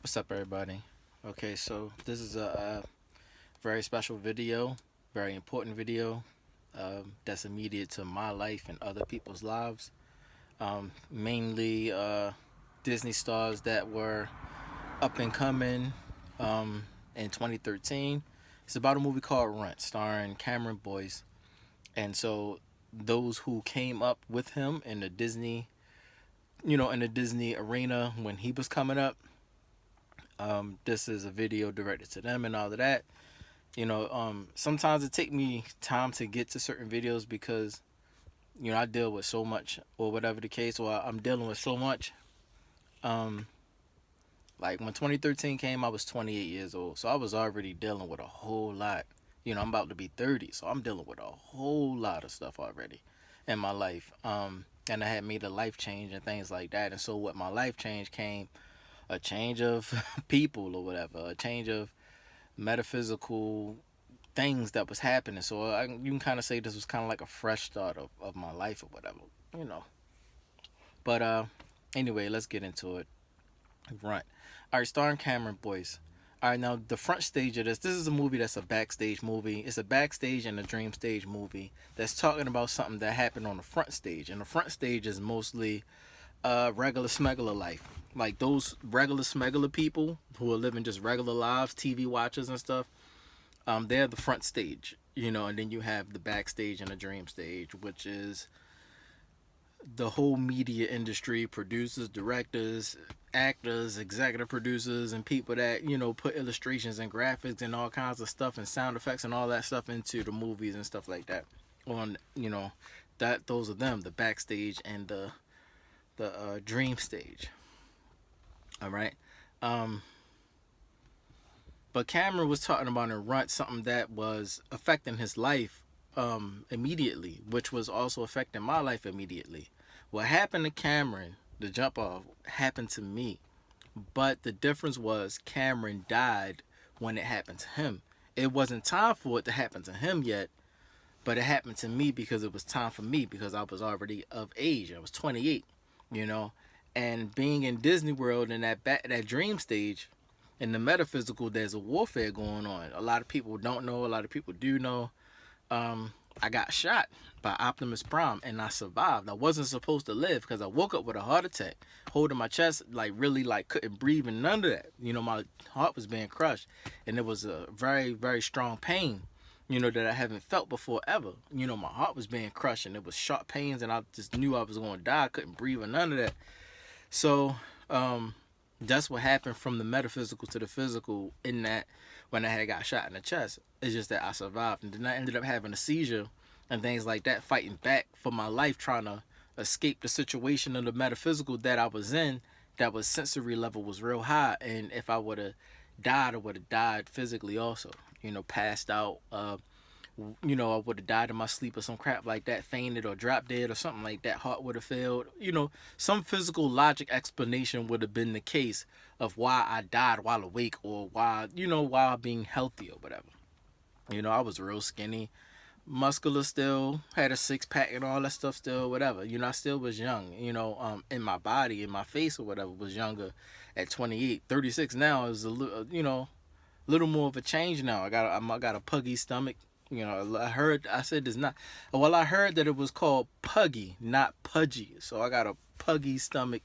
What's up, everybody? Okay, so this is a very special video, very important video that's immediate to my life and other people's lives. Mainly Disney stars that were up and coming in 2013. It's about a movie called Runt, starring Cameron Boyce. And so those who came up with him in the Disney, in the Disney arena when he was coming up, this is a video directed to them and all of that. Sometimes it take me time to get to certain videos because, I deal with so much or whatever the case, or I'm dealing with so much. Um, like when 2013 came, I was 28 years old. So I was already dealing with a whole lot. I'm about to be 30, so I'm dealing with a whole lot of stuff already in my life. And I had made a life change and things like that. And so with my life change came a change of people or whatever, a change of metaphysical things that was happening. So you can kind of say this was kind of like a fresh start of my life or whatever, you know. But anyway, let's get into it. Runt. All right, starring Cameron Boyce. All right, now the front stage of this is a movie that's a backstage movie. It's a backstage and a dream stage movie that's talking about something that happened on the front stage. And the front stage is mostly regular smuggler life. Like those regular smuggler people who are living just regular lives, TV watchers and stuff. They're the front stage, and then you have the backstage and the dream stage, which is the whole media industry, producers, directors, actors, executive producers, and people that, put illustrations and graphics and all kinds of stuff and sound effects and all that stuff into the movies and stuff like that. Those are them, the backstage and the dream stage. All right. But Cameron was talking about in Runt something that was affecting his life immediately, which was also affecting my life immediately. What happened to Cameron, the jump off, happened to me. But the difference was Cameron died when it happened to him. It wasn't time for it to happen to him yet, but it happened to me because it was time for me because I was already of age. I was 28, and being in Disney World in that dream stage, in the metaphysical, there's a warfare going on. A lot of people don't know. A lot of people do know. I got shot by Optimus Prime and I survived. I wasn't supposed to live because I woke up with a heart attack, holding my chest, really couldn't breathe and none of that. My heart was being crushed, and it was a very, very strong pain, that I haven't felt before ever. My heart was being crushed and it was sharp pains, and I just knew I was going to die. I couldn't breathe or none of that. So, that's what happened from the metaphysical to the physical in that when I had got shot in the chest. It's just that I survived. And then I ended up having a seizure and things like that, fighting back for my life, trying to escape the situation of the metaphysical that I was in, that was sensory level was real high. And if I would have died, I would have died physically also, passed out, I would have died in my sleep or some crap like that, fainted or dropped dead or something like that, heart would have failed. Some physical logic explanation would have been the case of why I died while awake, or why, while being healthy or whatever. I was real skinny, muscular still, had a six-pack and all that stuff still, whatever. I still was young, in my body, in my face or whatever, was younger at 28. 36 now is a little more of a change now. I got a puggy stomach. I said it's not. Well, I heard that it was called puggy, not pudgy. So I got a puggy stomach,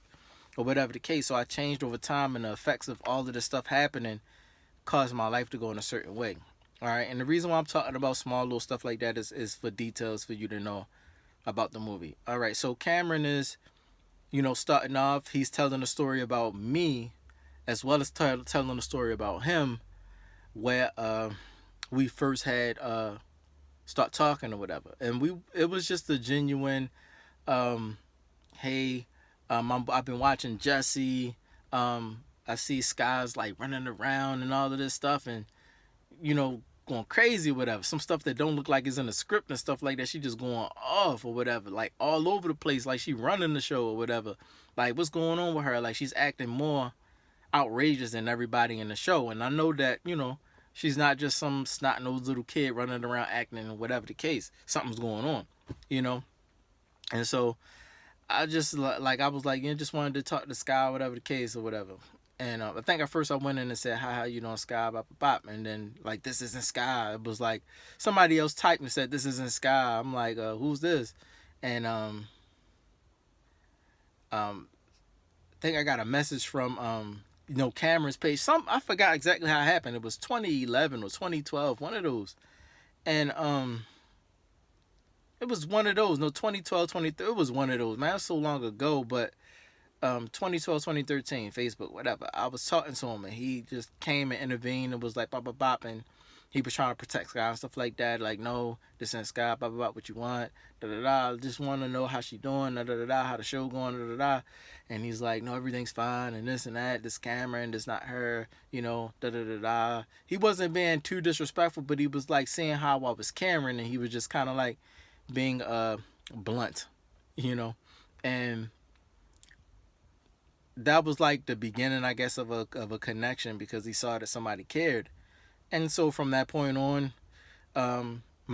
or whatever the case. So I changed over time, and the effects of all of this stuff happening caused my life to go in a certain way. All right, and the reason why I'm talking about small little stuff like that is for details for you to know about the movie. All right, so Cameron is, starting off. He's telling a story about me, as well as telling a story about him, where we first had start talking or whatever, and it was just a genuine hey, I've been watching Jesse, I see Sky's like running around and all of this stuff, and going crazy or whatever, some stuff that don't look like it's in the script and stuff like that. She just going off or whatever, like all over the place, like she running the show or whatever. Like, what's going on with her? Like, she's acting more outrageous than everybody in the show. And I know that, she's not just some snot-nosed little kid running around acting, and whatever the case. Something's going on, And so I just, I was like, just wanted to talk to Sky, whatever the case or whatever. And I think at first I went in and said, "Hi, how you doing, Sky?" Bop, bop, bop. And then like, "This isn't Sky." It was like somebody else typed and said, "This isn't Sky." I'm like, "Who's this?" And I think I got a message from Cameron's page. I forgot exactly how it happened. It was 2011 or 2012, one of those. And it was one of those. No, 2012, 2013. It was one of those. Man, it was so long ago, but 2012, 2013, Facebook, whatever. I was talking to him and he just came and intervened and was like, bop, bop, bop. And he was trying to protect Sky and stuff like that. Like, no, this ain't Sky, blah, blah, blah, what you want, da, da, da. Just want to know how she doing, da, da, da, da, how the show going, da, da, da. And he's like, no, everything's fine, and this and that, this Cameron, this not her, da, da, da, da. He wasn't being too disrespectful, but he was like seeing how I was Cameron, and he was just kind of like being blunt, and that was like the beginning, I guess, of a connection, because he saw that somebody cared. And so from that point on, my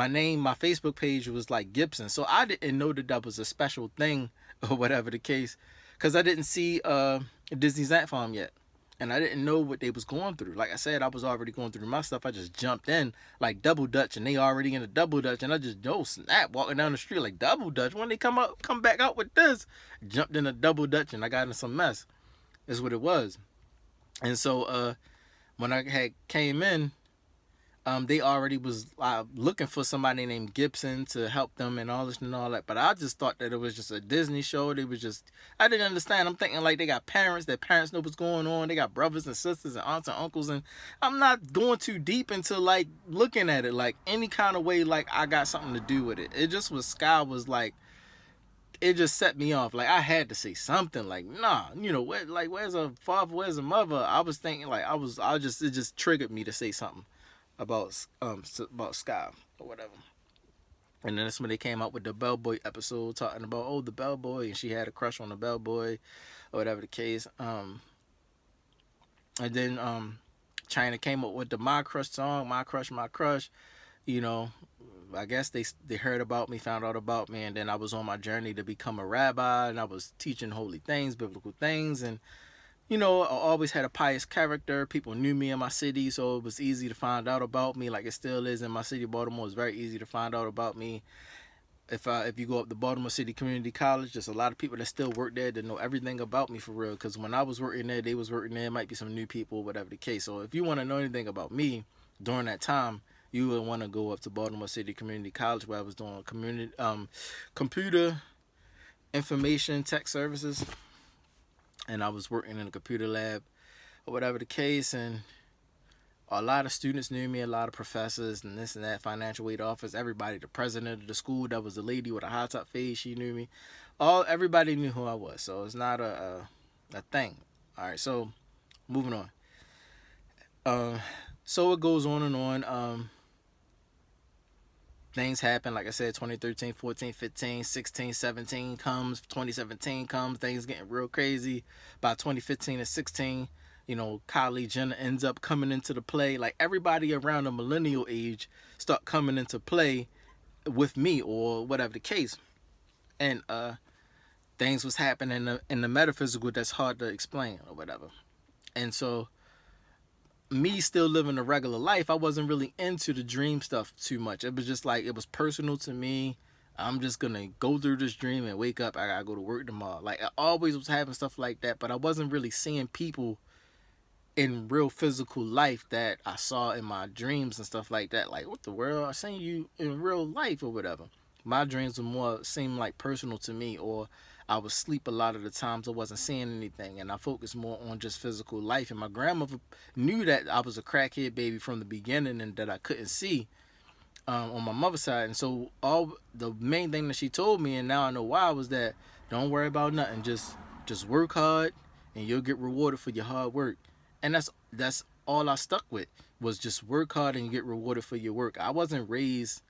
Facebook page was like Gibson. So I didn't know that was a special thing or whatever the case, because I didn't see Disney's Ant Farm yet. And I didn't know what they was going through. Like I said, I was already going through my stuff. I just jumped in like Double Dutch, and they already in a Double Dutch, and I just snap walking down the street like Double Dutch. When they come back out with this, jumped in a Double Dutch, and I got in some mess. Is what it was. And so when I had came in, they already was looking for somebody named Gibson to help them and all this and all that. But I just thought that it was just a Disney show. I didn't understand. I'm thinking like they got parents. Their parents know what's going on. They got brothers and sisters and aunts and uncles. And I'm not going too deep into like looking at it like any kind of way like I got something to do with it. It just was, Sky was like, it just set me off. Like I had to say something. Like, nah, where's a father? Where's a mother? I was thinking like it just triggered me to say something about Sky or whatever. And then that's when they came out with the Bellboy episode talking about the Bellboy, and she had a crush on the Bellboy or whatever the case. And then China came up with the My Crush song, My Crush, My Crush. I guess they heard about me, found out about me, and then I was on my journey to become a rabbi, and I was teaching holy things, biblical things, and I always had a pious character. People knew me in my city, so it was easy to find out about me, like it still is in my city, Baltimore. It's very easy to find out about me. If you go up to Baltimore City Community College, there's a lot of people that still work there that know everything about me for real, because when I was working there, they was working there. It might be some new people, whatever the case. So if you want to know anything about me during that time, you would want to go up to Baltimore City Community College, where I was doing computer information tech services, and I was working in a computer lab or whatever the case. And a lot of students knew me, a lot of professors and this and that, financial aid office, everybody, the president of the school, that was a lady with a high top face, she knew me. Everybody knew who I was, so it's not a thing. All right, so moving on. So it goes on and on. Things happen, like I said, 2013, 14, 15, 16, 17 comes, 2017 comes, things getting real crazy. By 2015 and 16, Kylie Jenner ends up coming into the play. Like everybody around the millennial age start coming into play with me or whatever the case. And things was happening in the metaphysical that's hard to explain or whatever. And so me still living a regular life, I wasn't really into the dream stuff too much. It was just like, it was personal to me. I'm just gonna go through this dream and wake up, I gotta go to work tomorrow. Like I always was having stuff like that, but I wasn't really seeing people in real physical life that I saw in my dreams and stuff like that. Like, what the world? I seen you in real life or whatever. My dreams were more seemed like personal to me, or I would sleep a lot of the times. I wasn't seeing anything, and I focused more on just physical life. And my grandmother knew that I was a crackhead baby from the beginning, and that I couldn't see on my mother's side. And so the main thing that she told me, and now I know why, was that don't worry about nothing. Just work hard, and you'll get rewarded for your hard work. And that's all I stuck with, was just work hard and you get rewarded for your work. I wasn't raised,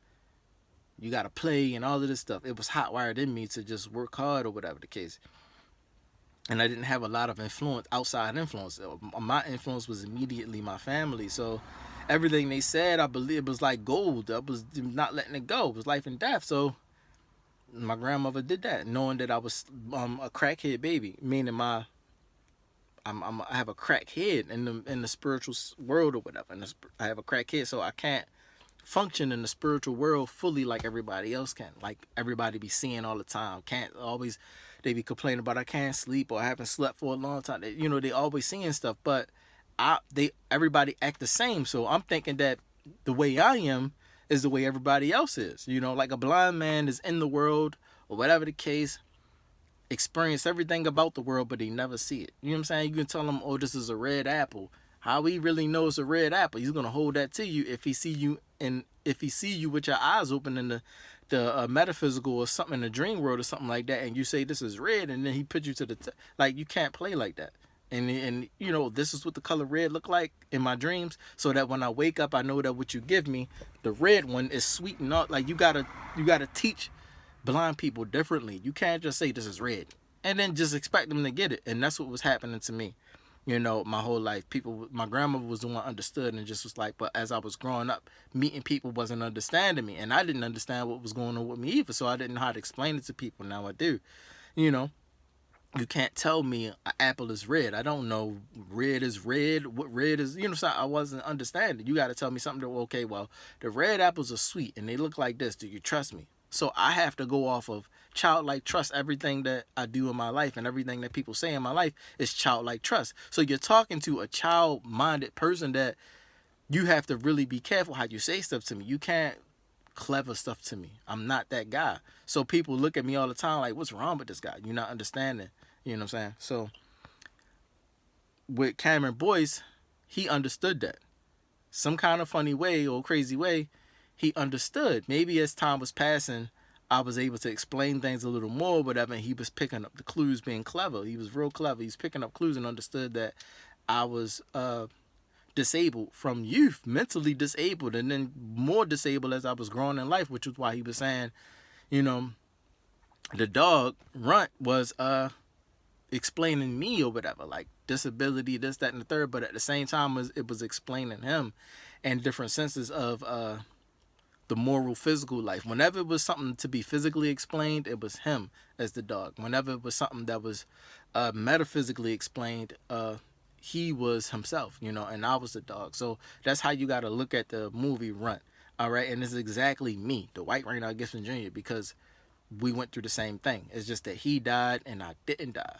you got to play and all of this stuff. It was hot wired in me to just work hard or whatever the case. And I didn't have a lot of outside influence. My influence was immediately my family. So everything they said, I believe, was like gold. I was not letting it go. It was life and death. So my grandmother did that, knowing that I was a crackhead baby, meaning I I have a cracked head in the spiritual world or whatever. And I have a cracked head, so I can't function in the spiritual world fully like everybody else can. Like everybody be seeing all the time. Can't always, they be complaining about I can't sleep or I haven't slept for a long time. They always seeing stuff, but everybody act the same. So I'm thinking that the way I am is the way everybody else is. Like a blind man is in the world or whatever the case, experience everything about the world, but he never see it. You know what I'm saying? You can tell him, oh, this is a red apple. How he really knows a red apple? He's gonna hold that to you if he see you, and if he see you with your eyes open in the metaphysical or something in the dream world or something like that, and you say this is red, and then he put you to like you can't play like that. And this is what the color red look like in my dreams, so that when I wake up, I know that what you give me, the red one, is sweet and not like you gotta teach blind people differently. You can't just say this is red and then just expect them to get it. And that's what was happening to me. My whole life, my grandmother was the one understood and just was like, but as I was growing up, meeting people wasn't understanding me, and I didn't understand what was going on with me either, so I didn't know how to explain it to people. Now I do. You can't tell me an apple is red. I don't know red is red. What red is, so I wasn't understanding. You got to tell me something that, okay, well, the red apples are sweet and they look like this. Do you trust me? So I have to go off of childlike trust. Everything that I do in my life and everything that people say in my life is childlike trust. So you're talking to a child-minded person that you have to really be careful how you say stuff to me. You can't clever stuff to me. I'm not that guy. So people look at me all the time like, what's wrong with this guy? You're not understanding. You know what I'm saying? So with Cameron Boyce, he understood that. Some kind of funny way or crazy way, he understood. Maybe as time was passing, I was able to explain things a little more, whatever, and he was picking up the clues, being clever. He was real clever. He's picking up clues and understood that I was disabled from youth, mentally disabled, and then more disabled as I was growing in life, which was why he was saying, the dog, Runt, was explaining me or whatever, like disability, this, that, and the third, but at the same time, it was explaining him in different senses of the moral, physical life. Whenever it was something to be physically explained, it was him as the dog. Whenever it was something that was metaphysically explained, he was himself, and I was the dog. So that's how you got to look at the movie Runt. All right, and it's exactly me, Dwight Gibson Jr., because we went through the same thing. It's just that he died and I didn't die.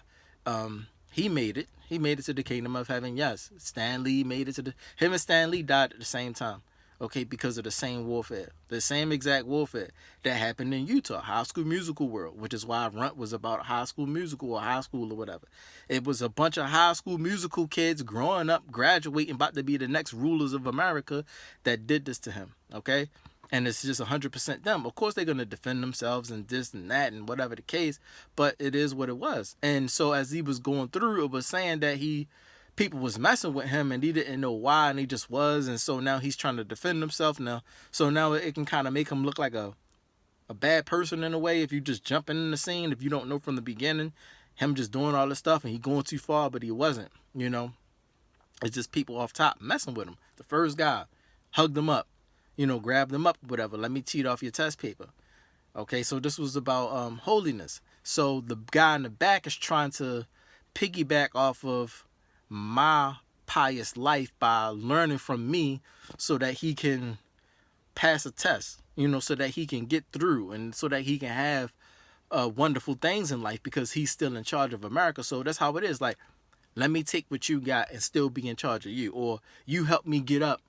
He made it. He made it to the kingdom of heaven. Yes, Stan Lee made it to him and Stan Lee died at the same time. Okay, because of the same warfare. The same exact warfare that happened in Utah, High School Musical world, which is why Runt was about High School Musical or high school or whatever. It was a bunch of High School Musical kids growing up, graduating, about to be the next rulers of America that did this to him, okay? And it's just 100% them. Of course, they're going to defend themselves and this and that and whatever the case, but it is what it was. And so as he was going through, it was saying that people was messing with him and he didn't know why, and he just was. And so now he's trying to defend himself now. So now it can kind of make him look like a bad person in a way if you just jumping in the scene, if you don't know from the beginning, him just doing all this stuff and he going too far, but he wasn't, It's just people off top messing with him. The first guy hugged him up, grabbed him up, whatever. Let me cheat off your test paper. Okay, so this was about holiness. So the guy in the back is trying to piggyback off of my pious life by learning from me so that he can pass a test, so that he can get through and so that he can have wonderful things in life because he's still in charge of America. So that's how it is. Like, let me take what you got and still be in charge of you, or you help me get up.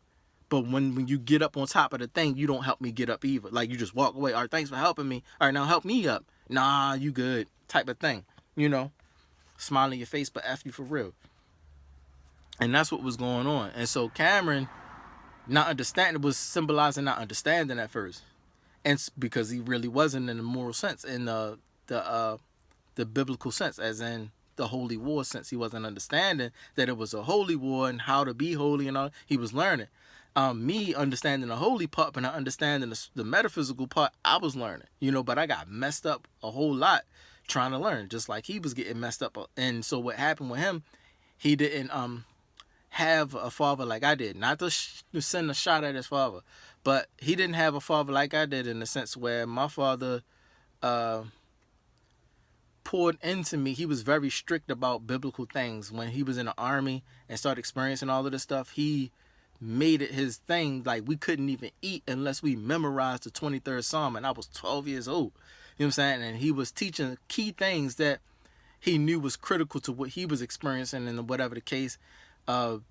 But when you get up on top of the thing, you don't help me get up either. Like, you just walk away. All right, thanks for helping me. All right, now help me up. Nah, you good type of thing, Smile in your face, but F you for real. And that's what was going on. And so Cameron, not understanding, was symbolizing not understanding at first. And because he really wasn't in the moral sense, in the biblical sense, as in the holy war sense. He wasn't understanding that it was a holy war and how to be holy and all. He was learning. Me understanding the holy part, but not understanding the metaphysical part, I was learning, but I got messed up a whole lot trying to learn, just like he was getting messed up. And so what happened with him, he didn't have a father like I did. Not to send a shot at his father, but he didn't have a father like I did, in the sense where my father poured into me. He was very strict about biblical things. When he was in the army and started experiencing all of this stuff, he made it his thing. Like, we couldn't even eat unless we memorized the 23rd Psalm, and I was 12 years old. You know what I'm saying? And he was teaching key things that he knew was critical to what he was experiencing, and whatever the case, the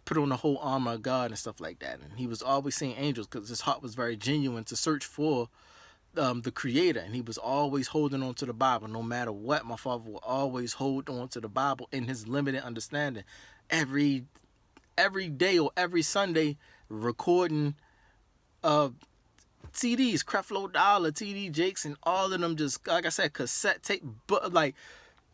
put on the whole armor of God and stuff like that. And he was always seeing angels because his heart was very genuine to search for the Creator, and he was always holding on to the Bible no matter what. My father would always hold on to the Bible in his limited understanding. Every day or every Sunday, recording CDs, Creflo Dollar, TD Jakes, and all of them, just like I said, cassette tape, but like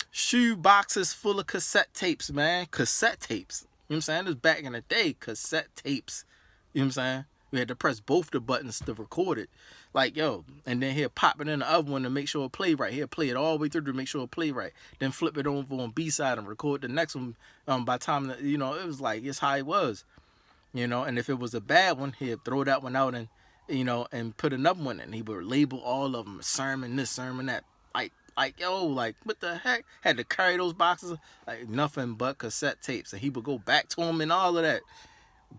shoe boxes full of cassette tapes, man. Cassette tapes. You know what I'm saying? This back in the day, cassette tapes. You know what I'm saying? We had to press both the buttons to record it. Like, yo, and then he'll pop it in the other one to make sure it play right. He'll play it all the way through to make sure it play right. Then flip it over on B-side and record the next one. By the time, you know, it was like, it's how it was. You know, and if it was a bad one, he'd throw that one out and, you know, and put another one in. He would label all of them, sermon this, sermon that. Like, yo, like, what the heck? Had to carry those boxes, like, nothing but cassette tapes. And he would go back to them and all of that.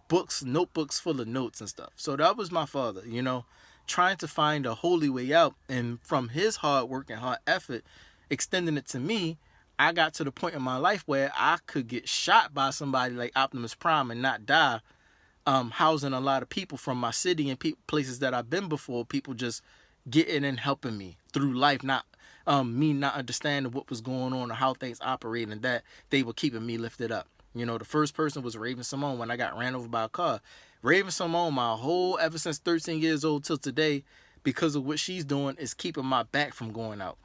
Books, notebooks full of notes and stuff. So that was my father, you know, trying to find a holy way out. And from his hard work and hard effort, extending it to me, I got to the point in my life where I could get shot by somebody like Optimus Prime and not die. Housing a lot of people from my city and places that I've been before, people just getting and helping me through life, not me not understanding what was going on or how things operate, and that they were keeping me lifted up. You know, the first person was Raven Simone when I got ran over by a car. Raven Simone, ever since 13 years old till today, because of what she's doing, is keeping my back from going out.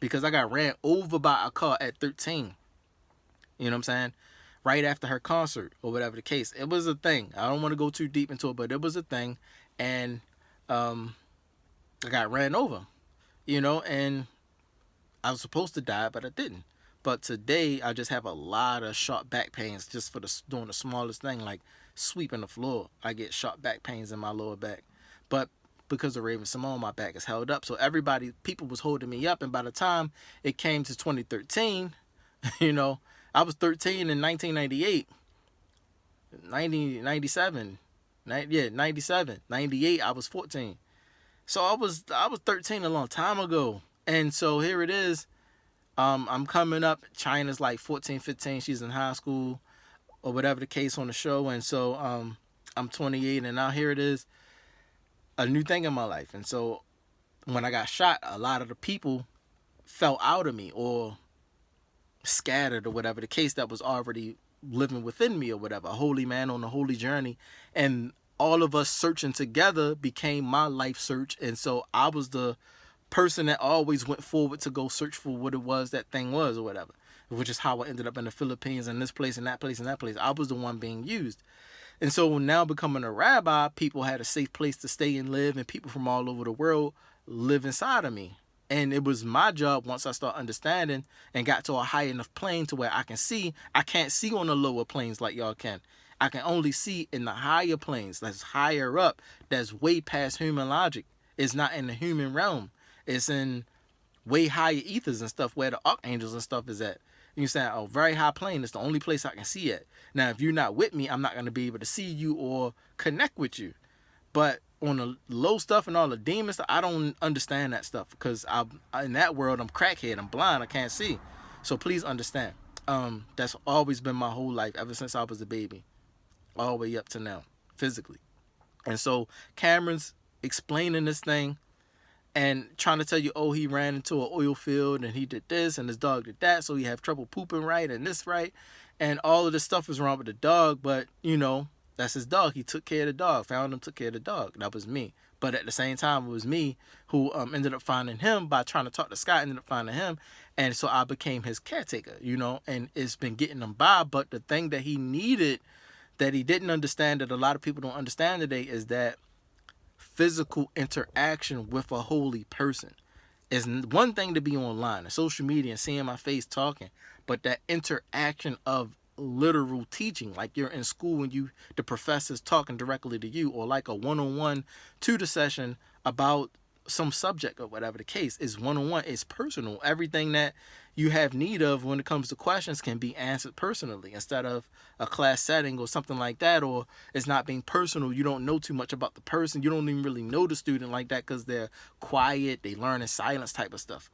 Because I got ran over by a car at 13. You know what I'm saying? Right after her concert or whatever the case. It was a thing. I don't want to go too deep into it, but it was a thing. And I got ran over, you know, and I was supposed to die, but I didn't. But today, I just have a lot of sharp back pains just for doing the smallest thing, like sweeping the floor. I get sharp back pains in my lower back. But because of Raven Simone, my back is held up. So people was holding me up. And by the time it came to 2013, you know, I was 13 in 1998, 97, 98, I was 14. So I was 13 a long time ago. And so here it is. I'm coming up. China's like 14, 15. She's in high school or whatever the case on the show. And so I'm 28, and now here it is, a new thing in my life. And so when I got shot, a lot of the people fell out of me or scattered or whatever the case, that was already living within me or whatever. A holy man on a holy journey. And all of us searching together became my life search. And so I was the person that always went forward to go search for what it was that thing was or whatever, which is how I ended up in the Philippines and this place and that place and that place. I was the one being used. And so now becoming a rabbi, people had a safe place to stay and live, and people from all over the world live inside of me. And it was my job, once I start understanding and got to a high enough plane to where I can see. I can't see on the lower planes like y'all can. I can only see in the higher planes that's higher up, that's way past human logic. It's not in the human realm. It's in way higher ethers and stuff where the archangels and stuff is at. You saying a very high plane is the only place I can see at. Now, if you're not with me, I'm not going to be able to see you or connect with you. But on the low stuff and all the demons stuff, I don't understand that stuff because in that world, I'm crackhead. I'm blind. I can't see. So please understand. That's always been my whole life, ever since I was a baby, all the way up to now, physically. And so Cameron's explaining this thing and trying to tell you, oh, he ran into an oil field and he did this and his dog did that, so he have trouble pooping right and this right. And all of this stuff was wrong with the dog, but, you know, that's his dog. He took care of the dog, found him, took care of the dog. That was me. But at the same time, it was me who ended up finding him by trying to talk to Scott, ended up finding him. And so I became his caretaker, you know, and it's been getting him by. But the thing that he needed, that he didn't understand, that a lot of people don't understand today, is that physical interaction with a holy person. It's one thing to be online and social media and seeing my face talking, but that interaction of literal teaching, like you're in school and the professor's talking directly to you, or like a one-on-one tutor session about some subject or whatever the case. It's one-on-one. It's personal. Everything that you have need of when it comes to questions can be answered personally instead of a class setting or something like that, or it's not being personal. You don't know too much about the person. You don't even really know the student like that because they're quiet. They learn in silence type of stuff.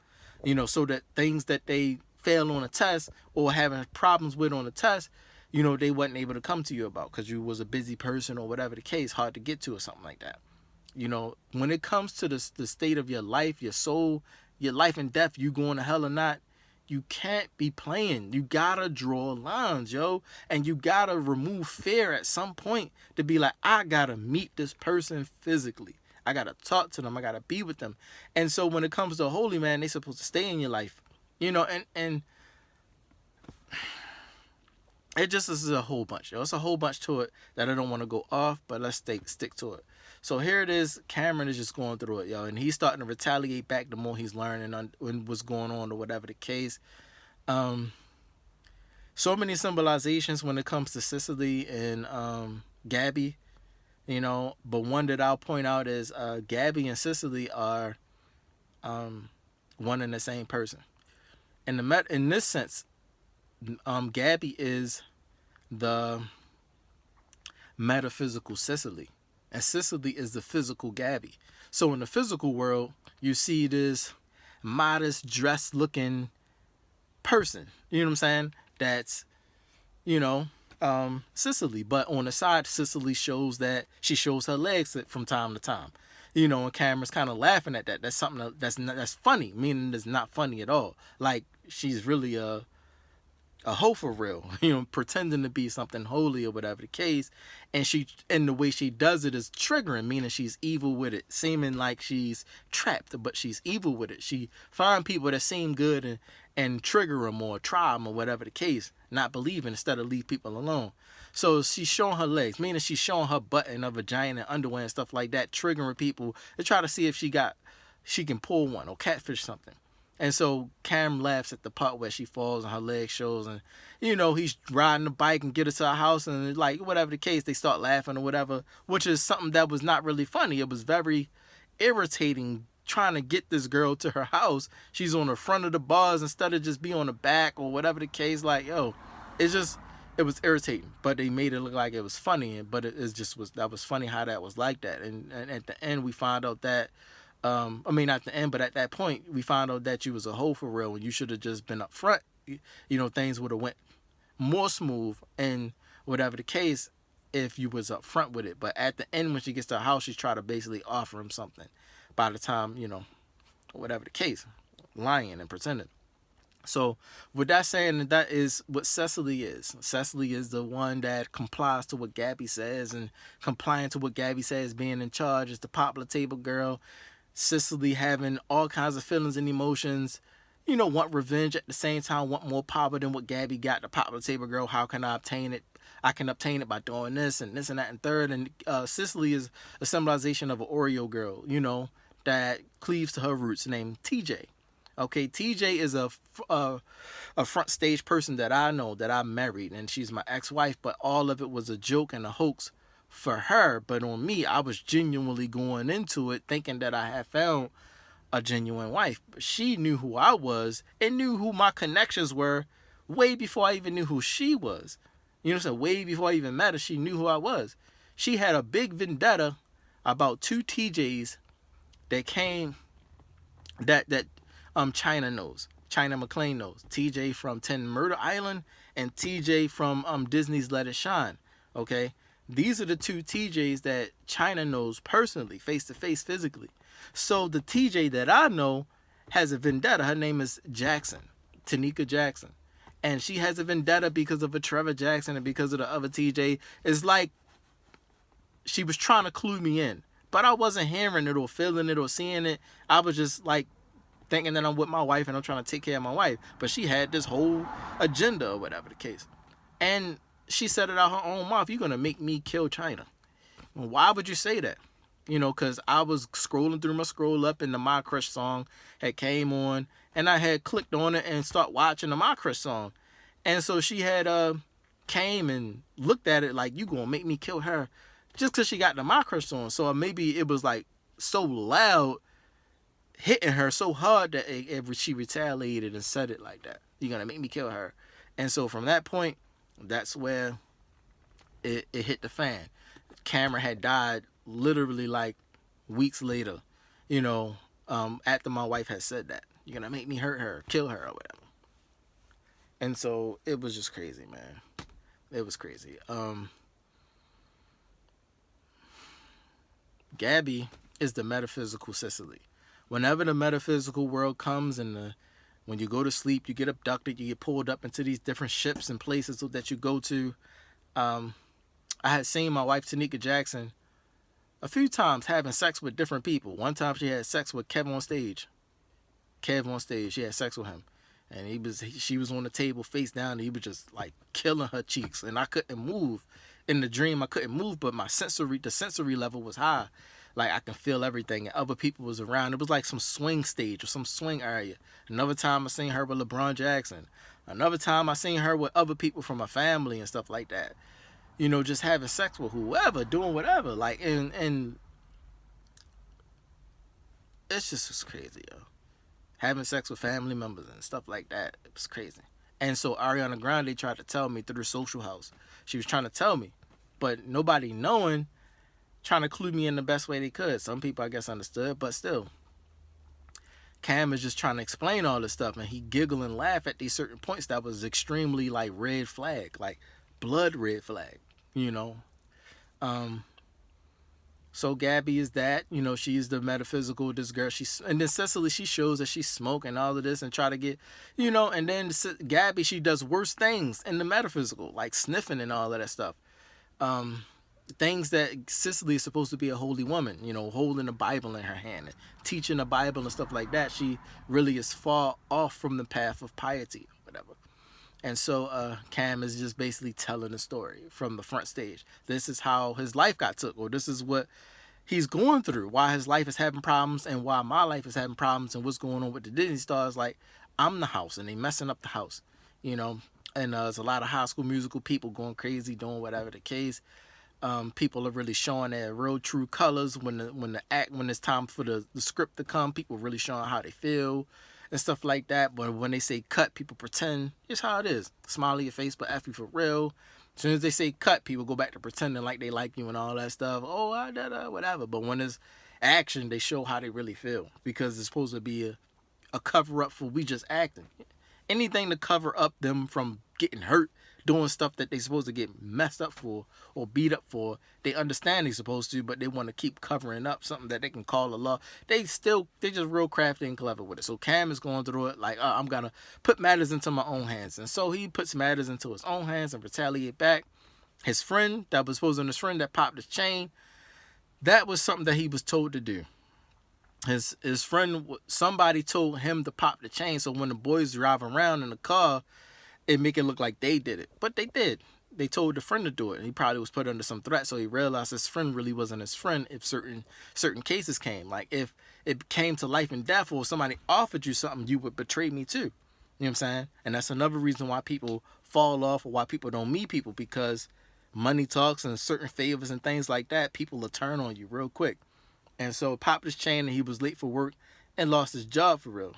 So that things that they fail on a test or having problems with on a test, they wasn't able to come to you about because you was a busy person or whatever the case, hard to get to or something like that. When it comes to the state of your life, your soul, your life and death, you going to hell or not, you can't be playing. You gotta draw lines, yo. And you gotta remove fear at some point to be like, I gotta meet this person physically. I gotta talk to them. I gotta be with them. And so when it comes to a holy man, they supposed to stay in your life. And it just is a whole bunch, yo. It's a whole bunch to it that I don't want to go off, but let's stick to it. So here it is. Cameron is just going through it, yo, and he's starting to retaliate back the more he's learning on what's going on or whatever the case. So many symbolizations when it comes to Cicely and Gabby, but one that I'll point out is Gabby and Cicely are one and the same person. In this sense, Gabby is the metaphysical Cicely, and Cicely is the physical Gabby. So in the physical world, you see this modest, dressed-looking person. You know what I'm saying? That's, Cicely. But on the side, Cicely shows her legs from time to time. And Cameron's kind of laughing at that. That's something that's funny, meaning it's not funny at all. Like she's really a hoe for real, pretending to be something holy or whatever the case. And the way she does it is triggering, meaning she's evil with it, seeming like she's trapped, but she's evil with it. She find people that seem good and trigger them or try them or whatever the case, not believing instead of leave people alone. So she's showing her legs, meaning she's showing her butt and her vagina and underwear and stuff like that, triggering people to try to see if she can pull one or catfish something. And so Cam laughs at the part where she falls and her leg shows, and he's riding the bike and get her to her house, and like whatever the case, they start laughing or whatever, which is something that was not really funny. It was very irritating trying to get this girl to her house. She's on the front of the bars instead of just be on the back or whatever the case. Like, yo, it was irritating, but they made it look like it was funny, but it just was funny how that was like that. And at the end we find out that not the end, but at that point, we found out that you was a hoe for real, and you should have just been up front. Things would have went more smooth and whatever the case if you was up front with it. But at the end, when she gets to her house, she's trying to basically offer him something. By the time, whatever the case, lying and pretending. So with that saying, that is what Cicely is. Cicely is the one that complies to what Gabby says, and complying to what Gabby says, being in charge, is the popular table girl. Cicely having all kinds of feelings and emotions, want revenge at the same time, want more power than what Gabby got, the popular table girl. How can I obtain it? I can obtain it by doing this and this and that and third. And Cicely is a symbolization of an Oreo girl, that cleaves to her roots, named TJ. Okay, TJ is a front stage person that I know, that I married, and she's my ex-wife, but all of it was a joke and a hoax for her. But on me, I was genuinely going into it thinking that I had found a genuine wife. But she knew who I was and knew who my connections were way before I even knew who she was. Way before I even met her, she knew who I was. She had a big vendetta about two TJs that came, that China knows. China McClain knows. TJ from 10 Murder Island and TJ from Disney's Let It Shine. Okay? These are the two TJs that China knows personally, face to face, physically. So the TJ that I know has a vendetta. Her name is Jackson, Tanika Jackson. And she has a vendetta because of a Trevor Jackson and because of the other TJ. It's like she was trying to clue me in. But I wasn't hearing it or feeling it or seeing it. I was just like thinking that I'm with my wife and I'm trying to take care of my wife. But she had this whole agenda or whatever the case. And she said it out her own mouth. You're going to make me kill China. Well, why would you say that? Because I was scrolling through my scroll up and the My Crush song had came on. And I had clicked on it and start watching the My Crush song. And so she had came and looked at it like, you going to make me kill her just because she got the My Crush on. So maybe it was like so loud hitting her so hard that she retaliated and said it like that. You're gonna make me kill her. And so from that point, that's where it hit the fan. Cameron had died literally like weeks later, after my wife had said that. You're gonna make me hurt her, kill her, or whatever. And so it was just crazy, man. It was crazy. Gabby is the metaphysical Sicily. Whenever the metaphysical world comes and when you go to sleep, you get abducted, you get pulled up into these different ships and places that you go to. I had seen my wife, Tanika Jackson, a few times having sex with different people. One time she had sex with Kev on stage. She had sex with him. And she was on the table face down, and he was just like killing her cheeks. And I couldn't move. In the dream, I couldn't move, but the sensory level was high. Like, I can feel everything, and other people was around. It was like some swing stage or some swing area. Another time I seen her with LeBron Jackson. Another time I seen her with other people from her family and stuff like that. Just having sex with whoever, doing whatever. Like, and it's just crazy, yo. Having sex with family members and stuff like that. It was crazy. And so Ariana Grande tried to tell me through the social house. She was trying to tell me, but nobody knowing, trying to clue me in the best way they could. Some people, I guess, understood, but still. Cam is just trying to explain all this stuff, and he giggle and laugh at these certain points that was extremely, like, red flag, like blood red flag, So Gabby is that, she's the metaphysical, this girl, and then Cecily, she shows that she's smoking all of this and try to get, and then Gabby, she does worse things in the metaphysical, like sniffing and all of that stuff. Things that Cecily is supposed to be a holy woman, holding the Bible in her hand and teaching the Bible and stuff like that. She really is far off from the path of piety, or whatever. And so Cam is just basically telling the story from the front stage. This is how his life got took, or this is what he's going through, why his life is having problems and why my life is having problems, and what's going on with the Disney stars. Like, I'm the house and they messing up the house, and there's a lot of High School Musical people going crazy, doing whatever the case. People are really showing their real true colors when it's time for the script to come. People really showing how they feel and stuff like that. But when they say cut, people pretend. It's how it is. Smile in your face, but F you for real. As soon as they say cut, people go back to pretending like they like you and all that stuff. Oh, whatever. But when it's action, they show how they really feel, because it's supposed to be a cover up for we just acting. Anything to cover up them from getting hurt, doing stuff that they supposed to get messed up for or beat up for. They understand they supposed to, but they want to keep covering up something that they can call a law. They just real crafty and clever with it. So Cam is going through it like, I'm going to put matters into my own hands. And so he puts matters into his own hands and retaliate back. His friend, that was supposed to be his friend that popped his chain, that was something that he was told to do. His friend, somebody told him to pop the chain, so when the boys drive around in the car, it make it look like they did it. But they did. They told the friend to do it. And he probably was put under some threat, so he realized his friend really wasn't his friend if certain cases came. Like, if it came to life and death, or somebody offered you something, you would betray me too. You know what I'm saying? And that's another reason why people fall off, or why people don't meet people, because money talks and certain favors and things like that, people will turn on you real quick. And so popped his chain, and he was late for work and lost his job for real.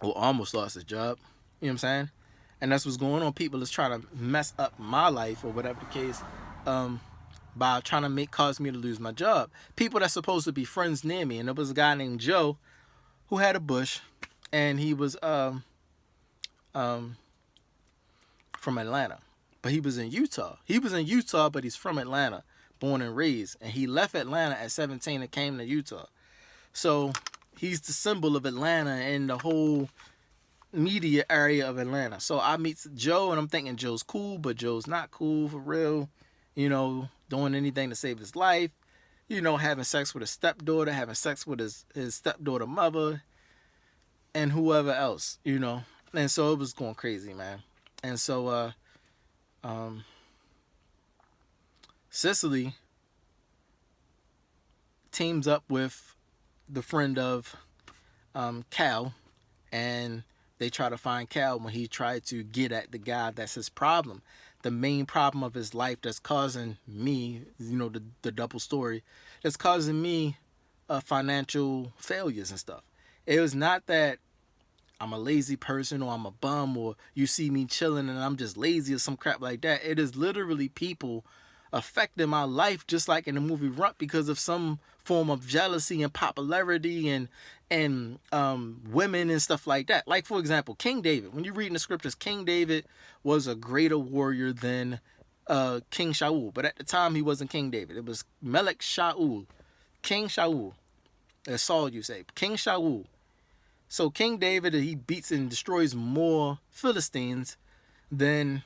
Or almost lost his job. You know what I'm saying? And that's what's going on. People is trying to mess up my life, or whatever the case, by trying to cause me to lose my job. People that's supposed to be friends near me. And there was a guy named Joe who had a bush, and he was from Atlanta. But he was in Utah. He was in Utah, but he's from Atlanta, born and raised. And he left Atlanta at 17 and came to Utah. So he's the symbol of Atlanta and the whole media area of Atlanta. So I meet Joe, and I'm thinking Joe's cool, but Joe's not cool for real. Doing anything to save his life. Having sex with his stepdaughter, having sex with his stepdaughter mother, and whoever else, And so it was going crazy, man. And so Cecily teams up with the friend of Cal, and they try to find Cal when he tried to get at the guy that's his problem. The main problem of his life that's causing me, the double story, that's causing me financial failures and stuff. It was not that I'm a lazy person or I'm a bum or you see me chilling and I'm just lazy or some crap like that. It is literally people affecting my life just like in the movie Runt because of some form of jealousy and popularity and women and stuff like that. Like for example, King David. When you read in the scriptures, King David was a greater warrior than King Shaul. But at the time he wasn't King David. It was Melech Shaul. King Shaul. As Saul you say. King Shaul. So King David, he beats and destroys more Philistines than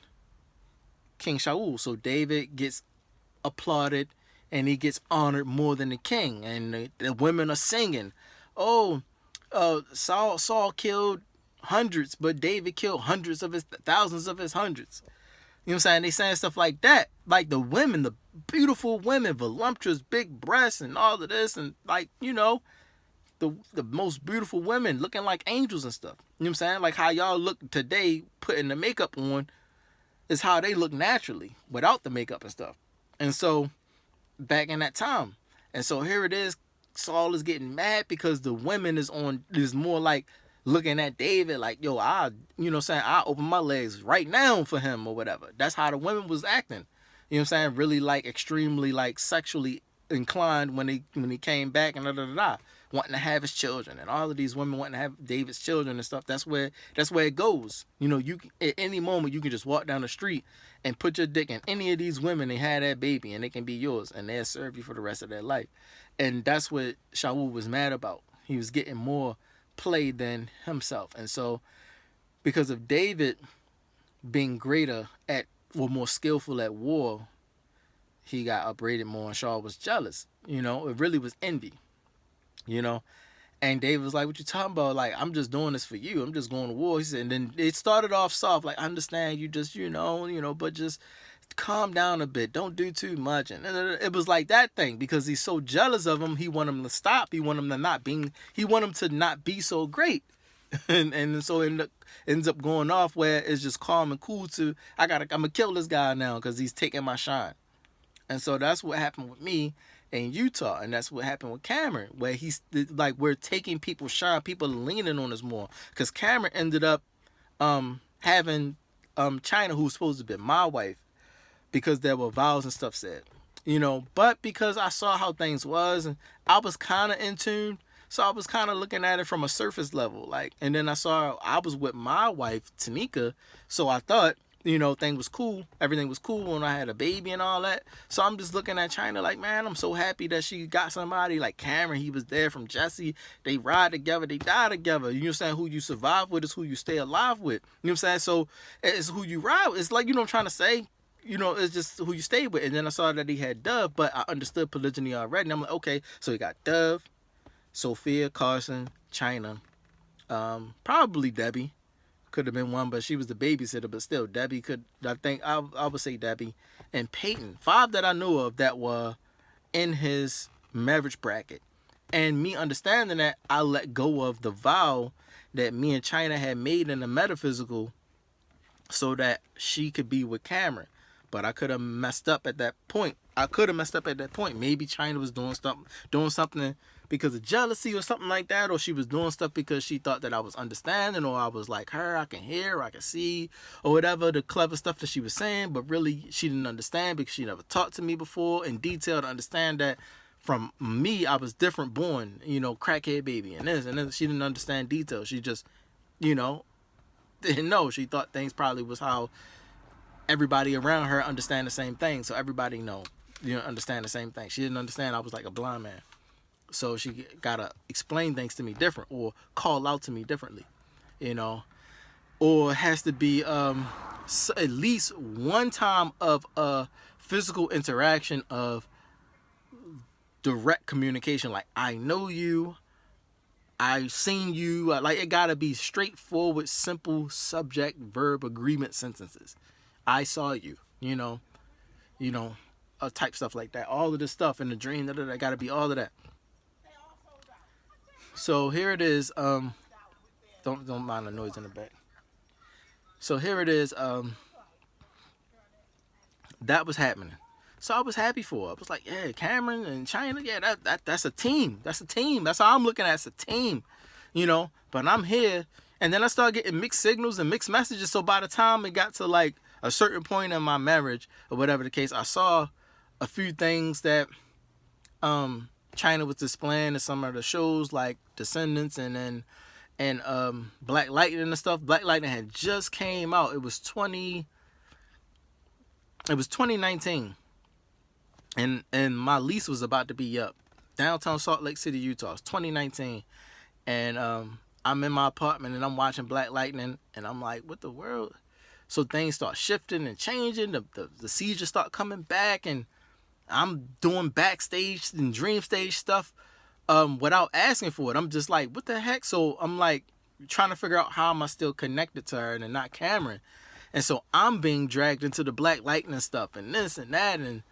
King Shaul. So David gets applauded and he gets honored more than the king. And the women are singing, oh, Saul killed hundreds, but David killed hundreds of his thousands of his hundreds. You know what I'm saying? They saying stuff like that. Like the women, the beautiful women, voluptuous, big breasts and all of this. And like, you know, the most beautiful women looking like angels and stuff. You know what I'm saying? Like how y'all look today putting the makeup on is how they look naturally without the makeup and stuff. And so back in that time. And so here it is, Saul is getting mad because the women is more like looking at David like, yo, I open my legs right now for him or whatever. That's how the women was acting. You know what I'm saying? Really like extremely like sexually inclined when he came back and wanting to have his children, and all of these women wanting to have David's children and stuff. That's where it goes. You know, you at any moment you can just walk down the street and put your dick in any of these women and have that baby, and they can be yours, and they'll serve you for the rest of their life. And that's what Shaul was mad about. He was getting more play than himself, and so because of David being greater at or more skillful at war, he got upbraided more, and Shaul was jealous. You know, it really was envy. You know, and David was like, what you talking about? Like, I'm just doing this for you. I'm just going to war. He said, and then it started off soft. Like, I understand you just, but just calm down a bit. Don't do too much. And it was like that thing because he's so jealous of him. He want him to stop. He want him to not be so great. and so it ends up going off where it's just calm and cool I'm going to kill this guy now because he's taking my shine. And so that's what happened with me in Utah, and that's what happened with Cameron, where he's like, we're taking people's shine, people leaning on us more, because Cameron ended up having China, who was supposed to be my wife, because there were vows and stuff said, but because I saw how things was, and I was kind of in tune, so I was kind of looking at it from a surface level, like, and then I saw I was with my wife Tanika, so I thought, everything was cool when I had a baby and all that. So I'm just looking at China like, man, I'm so happy that she got somebody like Cameron. He was there from Jesse. They ride together, they die together. You know what I'm saying? Who you survive with is who you stay alive with. You know what I'm saying? So it's who you ride with. It's like, what I'm trying to say? It's just who you stay with. And then I saw that he had Dove, but I understood polygyny already. And I'm like, okay, so he got Dove, Sophia, Carson, China, probably Debbie. Could have been one, but she was the babysitter. But still, Debbie I would say Debbie and Peyton. 5 that I knew of that were in his marriage bracket. And me understanding that, I let go of the vow that me and China had made in the metaphysical so that she could be with Cameron. But I could have messed up at that point. Maybe China was doing something because of jealousy or something like that, or she was doing stuff because she thought that I was understanding, or I was like her, I can hear, I can see, or whatever, the clever stuff that she was saying, but really she didn't understand because she never talked to me before in detail to understand that from me, I was different born, crackhead baby and this, and then she didn't understand detail. She just, didn't know. She thought things probably was how everybody around her understand the same thing, so everybody understand the same thing. She didn't understand I was like a blind man. So she gotta explain things to me different or call out to me differently, or it has to be at least one time of a physical interaction of direct communication. Like, I know you, I've seen you. Like, it gotta be straightforward, simple subject verb agreement sentences. I saw you, type stuff like that. All of this stuff in the dream, that gotta be all of that. So here it is. Don't mind the noise in the back. So here it is. That was happening. So I was happy for her. I was like, yeah, Cameron and China, yeah, that's a team. That's a team. That's how I'm looking at it, as a team, But I'm here, and then I started getting mixed signals and mixed messages. So by the time it got to like a certain point in my marriage or whatever the case, I saw a few things that China was displaying in some of the shows like Descendants and Black Lightning and stuff. Black Lightning had just came out. It was 2019. And my lease was about to be up. Downtown Salt Lake City, Utah. It's 2019. And I'm in my apartment and I'm watching Black Lightning and I'm like, what the world? So things start shifting and changing. The seizures start coming back, and I'm doing backstage and dream stage stuff without asking for it. I'm just like, what the heck? So I'm like trying to figure out how am I still connected to her and not Cameron. And so I'm being dragged into the Black Lightning stuff and this and that and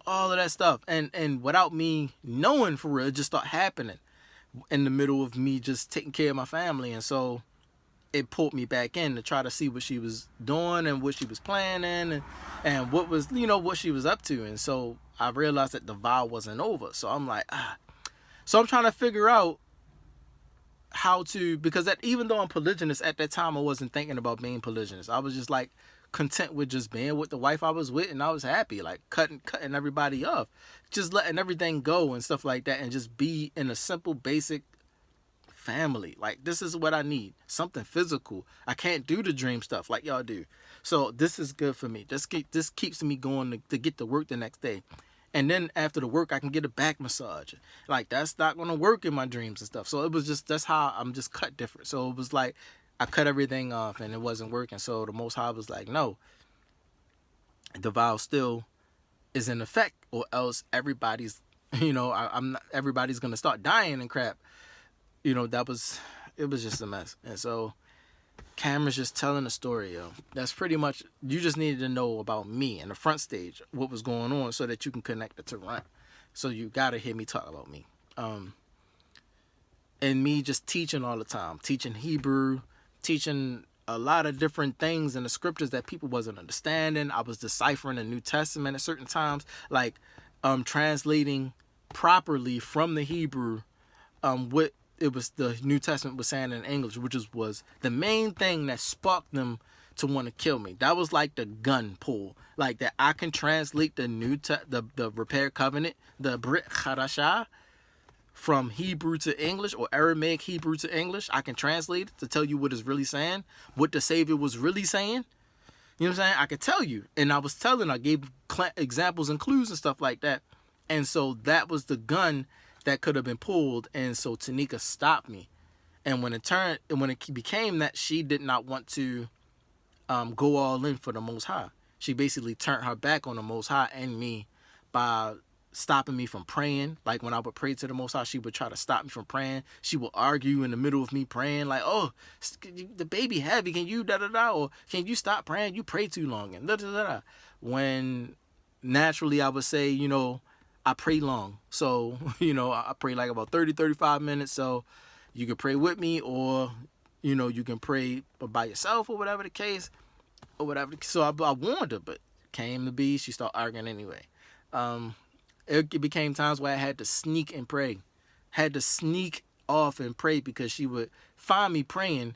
all of that stuff. And without me knowing for real, it just started happening in the middle of me just taking care of my family. And so it pulled me back in to try to see what she was doing and what she was planning and what was, what she was up to. And so I realized that the vow wasn't over. So I'm like, So I'm trying to figure out how to, because even though I'm polygynous, at that time I wasn't thinking about being polygynous. I was just like content with just being with the wife I was with, and I was happy, like cutting everybody off, just letting everything go and stuff like that, and just be in a simple, basic family. Like, this is what I need, something physical. I can't do the dream stuff like y'all do. So this is good for me. This keeps me going to get to work the next day. And then after the work, I can get a back massage. Like, that's not going to work in my dreams and stuff. So it was just, that's how I'm just cut different. So it was like, I cut everything off and it wasn't working. So the Most High was like, no, the vow still is in effect, or else everybody's, I'm not, everybody's going to start dying and crap. It was just a mess. And so Cameron's just telling a story, yo. That's pretty much, you just needed to know about me and the front stage, what was going on, so that you can connect it to Runt. So you gotta hear me talk about me. And me just teaching all the time, teaching Hebrew, teaching a lot of different things in the scriptures that people wasn't understanding. I was deciphering the New Testament at certain times, like translating properly from the Hebrew what it was the New Testament was saying in English, which was the main thing that sparked them to want to kill me. That was like the gun pull, like that I can translate the the Repair Covenant, the Brit Hadashah, from Hebrew to English, or Aramaic Hebrew to English. I can translate it to tell you what it's really saying, what the Savior was really saying. You know what I'm saying? I could tell you. And I gave examples and clues and stuff like that. And so that was the gun that could have been pulled. And so Tanika stopped me. And when it became that she did not want to go all in for the Most High, she basically turned her back on the Most High and me by stopping me from praying. Like, when I would pray to the Most High, she would try to stop me from praying. She would argue in the middle of me praying, like, oh, the baby heavy, can you da-da-da, or can you stop praying? You pray too long, and da-da-da-da. When naturally I would say, I pray long. So, I pray like about 30, 35 minutes. So you can pray with me, or, you can pray by yourself, or whatever the case, or whatever. So I warned her, but came to be, she started arguing anyway. It became times where I had to sneak and pray. Had to sneak off and pray, because she would find me praying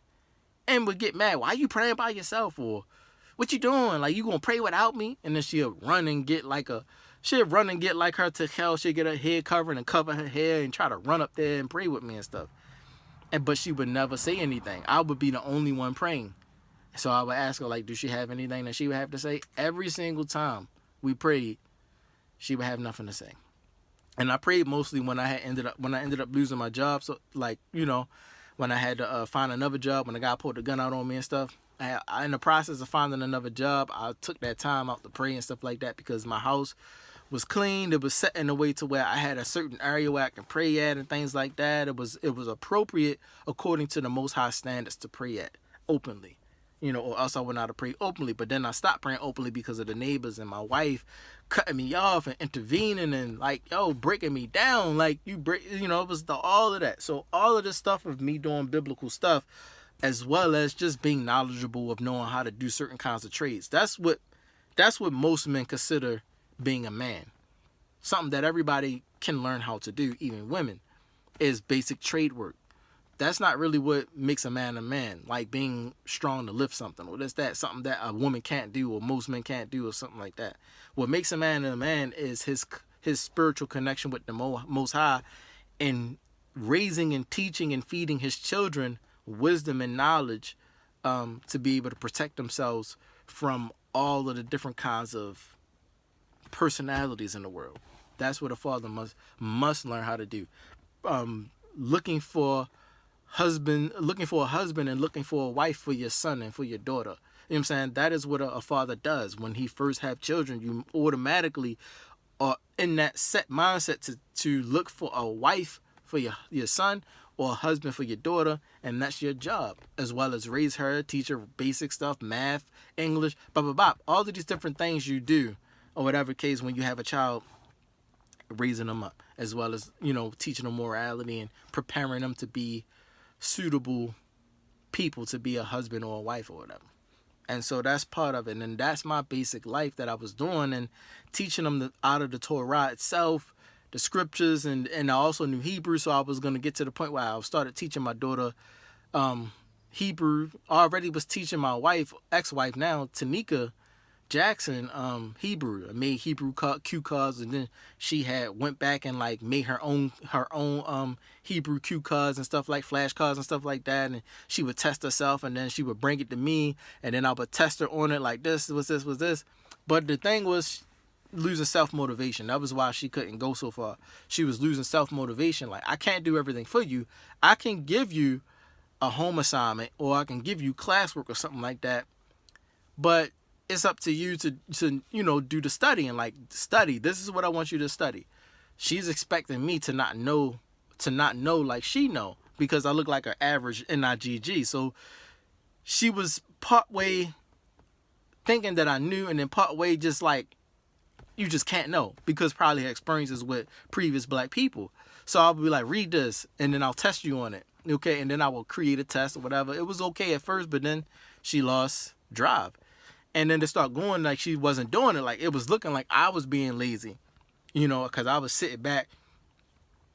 and would get mad. Why you praying by yourself? Or what you doing? Like, you gonna pray without me? And then she'll run and get like her Tehel. She'll get her head covered and cover her hair and try to run up there and pray with me and stuff. But she would never say anything. I would be the only one praying. So I would ask her, like, do she have anything that she would have to say? Every single time we prayed, she would have nothing to say. And I prayed mostly when I ended up losing my job. So, like, when I had to find another job, when the guy pulled the gun out on me and stuff. In the process of finding another job, I took that time out to pray and stuff like that, because my house was clean. It was set in a way to where I had a certain area where I can pray at and things like that. It was appropriate according to the Most High standards to pray at openly. Or else I would not have prayed openly. But then I stopped praying openly because of the neighbors and my wife cutting me off and intervening and, like, breaking me down. Like, it was all of that. So all of this stuff of me doing biblical stuff, as well as just being knowledgeable of knowing how to do certain kinds of trades. That's what most men consider being a man. Something that everybody can learn how to do, even women, is basic trade work. That's not really what makes a man, like being strong to lift something, or that's something that a woman can't do, or most men can't do, or something like that. What makes a man is his spiritual connection with the Most High, and raising and teaching and feeding his children wisdom and knowledge, to be able to protect themselves from all of the different kinds of personalities in the world. That's what a father must learn how to do. Looking for a husband and looking for a wife for your son and for your daughter. You know what I'm saying? That is what a father does. When he first have children, you automatically are in that set mindset to look for a wife for your son, or a husband for your daughter, and that's your job, as well as raise her, teach her basic stuff, math, English, blah, blah, blah. All of these different things you do, or whatever case, when you have a child, raising them up, as well as, teaching them morality and preparing them to be suitable people to be a husband or a wife or whatever. And so that's part of it. And that's my basic life that I was doing, and teaching them out of the Torah itself, the scriptures, and I also knew Hebrew. So I was going to get to the point where I started teaching my daughter Hebrew. I already was teaching my ex-wife now, Tanika Jackson, Hebrew. I made Hebrew cue cards, and then she went back and made her own Hebrew cue cards and stuff, like flashcards and stuff like that. And she would test herself, and then she would bring it to me, and then I would test her on it, like this was this. But the thing was losing self-motivation. That was why she couldn't go so far. She was losing self-motivation. Like, I can't do everything for you. I can give you a home assignment, or I can give you classwork or something like that, but it's up to you to do the studying. Like, study. This is what I want you to study. She's expecting me to not know like she know, because I look like an average NIGG. So she was part way thinking that I knew, and then part way just like, you just can't know, because probably her experiences with previous black people. So I'll be like, read this, and then I'll test you on it. Okay, and then I will create a test or whatever. It was okay at first, but then she lost drive. And then to start going, like, she wasn't doing it. Like, it was looking like I was being lazy, because I was sitting back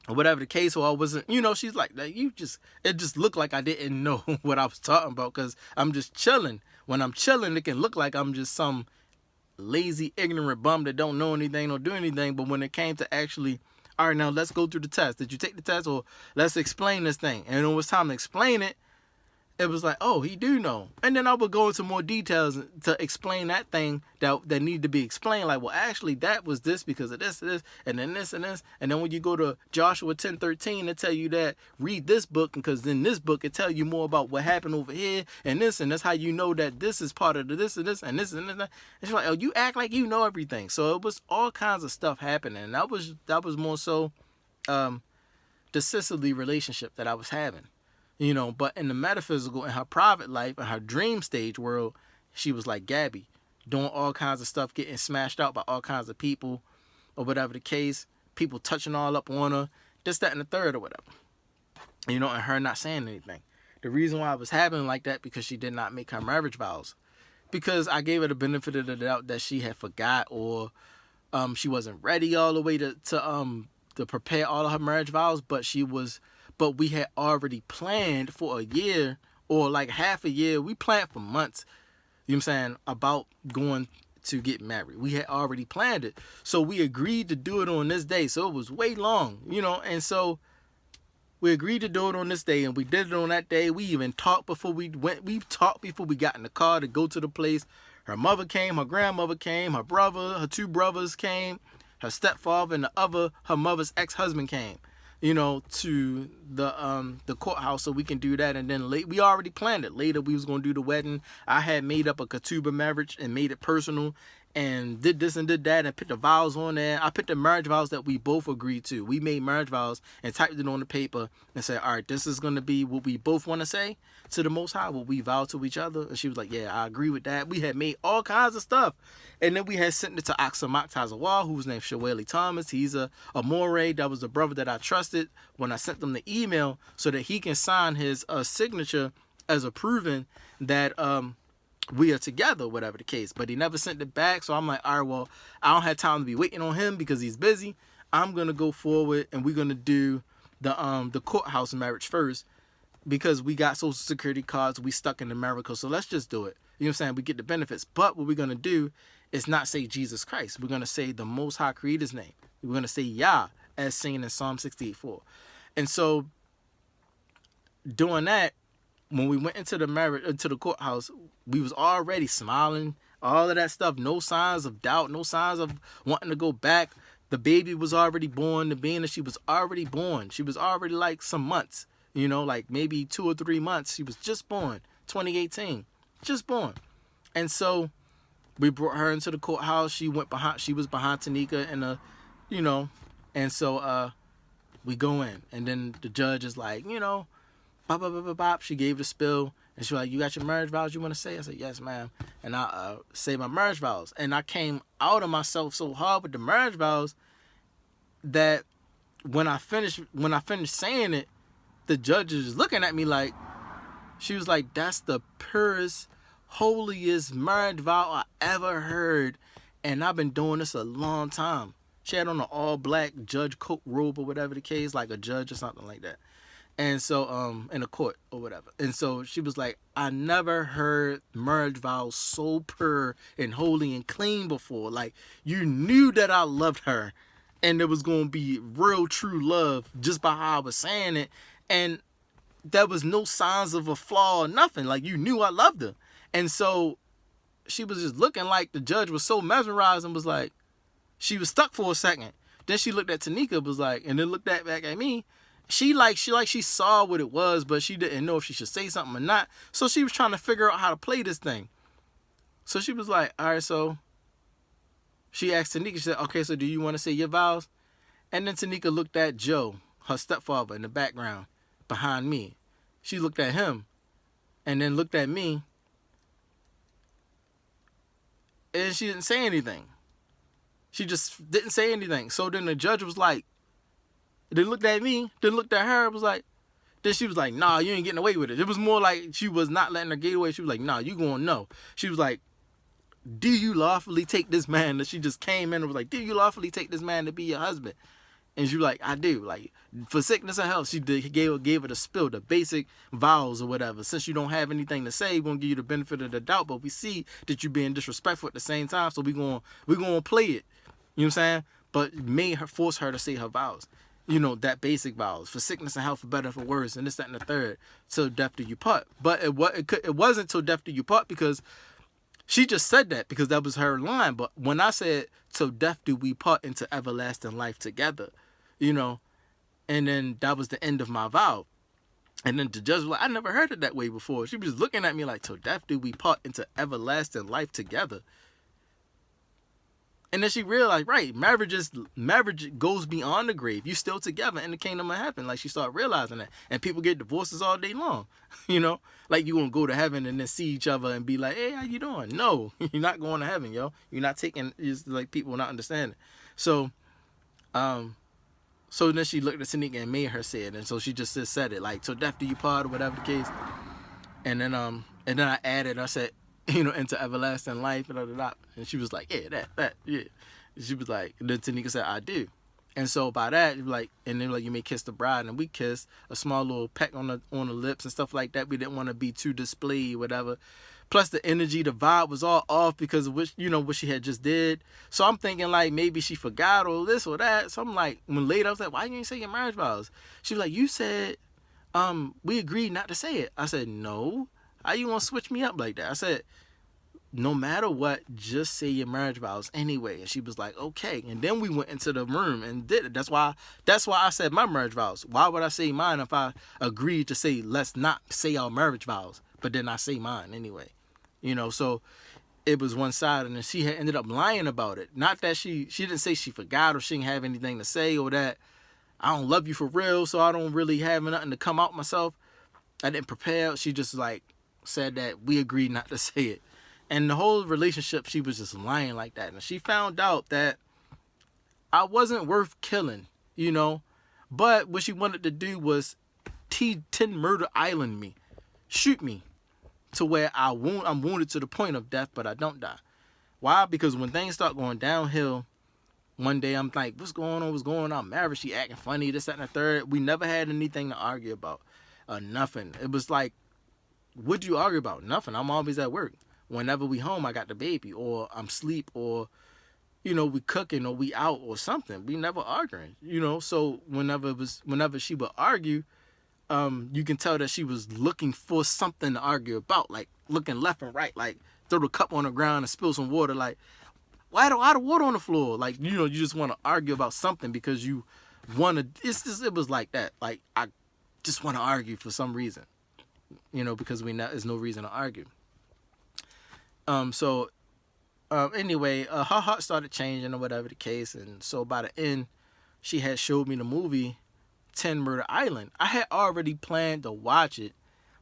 or whatever the case. Or I wasn't, she's like, it just looked like I didn't know what I was talking about, because I'm just chilling. When I'm chilling, it can look like I'm just some lazy, ignorant bum that don't know anything or do anything. But when it came to actually, all right, now let's go through the test. Did you take the test? Or let's explain this thing. And when it was time to explain it, it was like, oh, he do know. And then I would go into more details to explain that thing that needed to be explained. Like, well, actually, that was this because of this, and then this and this. And then when you go to Joshua 10:13, it tell you that read this book, because in this book, it tell you more about what happened over here and this. And that's how you know that this is part of the this and this and this and this. And it's like, oh, you act like you know everything. So it was all kinds of stuff happening. And that was more so the sisterly relationship that I was having. But in the metaphysical, in her private life, in her dream stage world, she was like Gabby, doing all kinds of stuff, getting smashed out by all kinds of people, or whatever the case, people touching all up on her, this, that, and the third, or whatever. And her not saying anything. The reason why I was having like that, because she did not make her marriage vows. Because I gave her the benefit of the doubt that she had forgot, or she wasn't ready all the way to prepare all of her marriage vows, but we had already planned for a year, or like half a year. We planned for months, you know what I'm saying, about going to get married. We had already planned it. So we agreed to do it on this day. So it was way long, and so we agreed to do it on this day, and we did it on that day. We even talked before we went. We talked before we got in the car to go to the place. Her mother came, her grandmother came, her brother, her two brothers came, her stepfather, and her mother's ex-husband came, to the courthouse, so we can do that. And then we already planned it. Later, we was going to do the wedding. I had made up a ketubah marriage and made it personal, and did this and did that, and put the vows on there. I put the marriage vows that we both agreed to. We made marriage vows and typed it on the paper and said, all right, this is going to be what we both want to say to the Most High, what we vow to each other. And she was like, yeah, I agree with that. We had made all kinds of stuff. And then we had sent it to Aksamak Tazawa, who's named Shaweli Thomas. He's a Moray. That was the brother that I trusted when I sent them the email, so that he can sign his signature as approving that we are together, whatever the case. But he never sent it back. So I'm like, all right, well, I don't have time to be waiting on him because he's busy. I'm gonna go forward and we're gonna do the courthouse marriage first because we got Social Security cards. We stuck in America, so let's just do it. You know what I'm saying? We get the benefits. But what we're gonna do is not say Jesus Christ. We're gonna say the Most High Creator's name. We're gonna say Yah as seen in Psalm 68:4. And so doing that, when we went into the courthouse, we was already smiling, all of that stuff. No signs of doubt, no signs of wanting to go back. The baby was already born. The being that she was already born. She was already like some months, like maybe 2 or 3 months. She was just born, 2018, just born. And so we brought her into the courthouse. She was behind Tanika and so we go in, and then the judge is like, bop, bop, bop, bop, bop. She gave the spill, and she was like, you got your marriage vows you want to say? I said, yes, ma'am. And I say my marriage vows. And I came out of myself so hard with the marriage vows that when I finished saying it, the judge is looking at me like, she was like, that's the purest, holiest marriage vow I ever heard. And I've been doing this a long time. She had on an all-black judge coat robe or whatever the case, like a judge or something like that. And so, in a court or whatever. And so she was like, I never heard marriage vows so pure and holy and clean before. Like, you knew that I loved her and there was going to be real true love just by how I was saying it. And there was no signs of a flaw or nothing. Like, you knew I loved her. And so she was just looking like the judge was so mesmerized and was like, she was stuck for a second. Then she looked at Tanika, was like, and then looked back at me. She saw what it was, but she didn't know if she should say something or not. So she was trying to figure out how to play this thing. So she was like, all right, so she asked Tanika, she said, okay, so do you want to say your vows? And then Tanika looked at Joe, her stepfather, in the background behind me. She looked at him and then looked at me, and she didn't say anything. She just didn't say anything. So then the judge was like, they looked at me, then looked at her, was like, then she was like, nah, you ain't getting away with it. It was more like she was not letting her get away. She was like, nah, you gonna know. She was like, do you lawfully take this man? That she just came in and was like, do you lawfully take this man to be your husband? And she was like, I do. Like, for sickness and health, she gave her the spill, the basic vows or whatever. Since you don't have anything to say, we're going to give you the benefit of the doubt, but we see that you're being disrespectful at the same time, so we're gonna play it. You know what I'm saying? But force her to say her vows. That basic vows. For sickness and health, for better, for worse, and this, that, and the third. Till death do you part. But it wasn't till death do you part because she just said that because that was her line. But when I said, till death do we part into everlasting life together, and then that was the end of my vow. And then the judge was like, I never heard it that way before. She was looking at me like, till death do we part into everlasting life together. And then she realized, right, marriage goes beyond the grave. You still together in the kingdom of heaven. Like, she started realizing that. And people get divorces all day long, Like, you won't go to heaven and then see each other and be like, hey, how you doing? No, you're not going to heaven, yo. You're not taking, it's like people not understanding. So then she looked at Tanika and made her say it. And so she just said it, like, till death do you part or whatever the case. And then I added, I said, into everlasting life, and she was like, yeah, that, yeah. She was like, then Tanika said, I do. And so by that, and then you may kiss the bride, and we kissed, a small little peck on the lips and stuff like that. We didn't want to be too displayed, whatever. Plus the energy, the vibe was all off because of what she had just did. So I'm thinking like maybe she forgot or this or that. So I'm like, when later I was like, why you ain't say your marriage vows? She was like, you said, we agreed not to say it. I said, no. How you want to switch me up like that? I said, no matter what, just say your marriage vows anyway. And she was like, okay. And then we went into the room and did it. That's why I said my marriage vows. Why would I say mine if I agreed to say, let's not say our marriage vows, but then I say mine anyway? So it was one side, and then she had ended up lying about it. Not that she didn't say she forgot or she didn't have anything to say or that I don't love you for real, so I don't really have nothing to come out myself. I didn't prepare. She just said that we agreed not to say it. And the whole relationship, she was just lying like that. And she found out that I wasn't worth killing, But what she wanted to do was 10 Murder Island me. Shoot me. to where I'm wounded to the point of death, but I don't die. Why? Because when things start going downhill, one day I'm like, what's going on? What's going on? I'm married. She acting funny, this, that, and the third. We never had anything to argue about. Nothing. It was like, what'd you argue about? Nothing. I'm always at work. Whenever we home, I got the baby, or I'm asleep, or, we cooking, or we out, or something. We never arguing, So whenever she would argue, you can tell that she was looking for something to argue about, like looking left and right, like throw the cup on the ground and spill some water, like, why do I have water on the floor? Like, you just want to argue about something because you want to. It was like that. Like, I just want to argue for some reason, because there's no reason to argue. Anyway, her heart started changing or whatever the case, and so by the end, she had showed me the movie 10 Murder Island. I had already planned to watch it,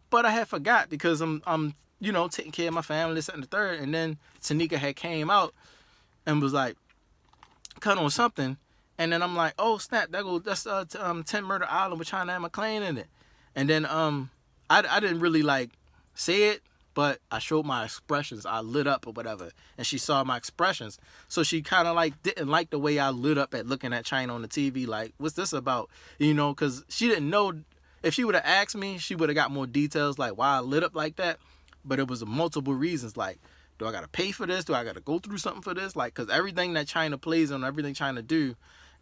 but I had forgot because I'm taking care of my family, this and the third, and then Tanika had came out and was like, cut on something, and then I'm like, oh snap, that's 10 Murder Island with China and McClane in it, and then I didn't really like say it, but I showed my expressions. I lit up or whatever, and she saw my expressions, so she kind of like didn't like the way I lit up at looking at China on the TV, like, what's this about, because she didn't know. If she would have asked me, she would have got more details, like why I lit up like that, but it was multiple reasons, like, do I got to pay for this? Do I got to go through something for this? Like, because everything that China plays on, everything China do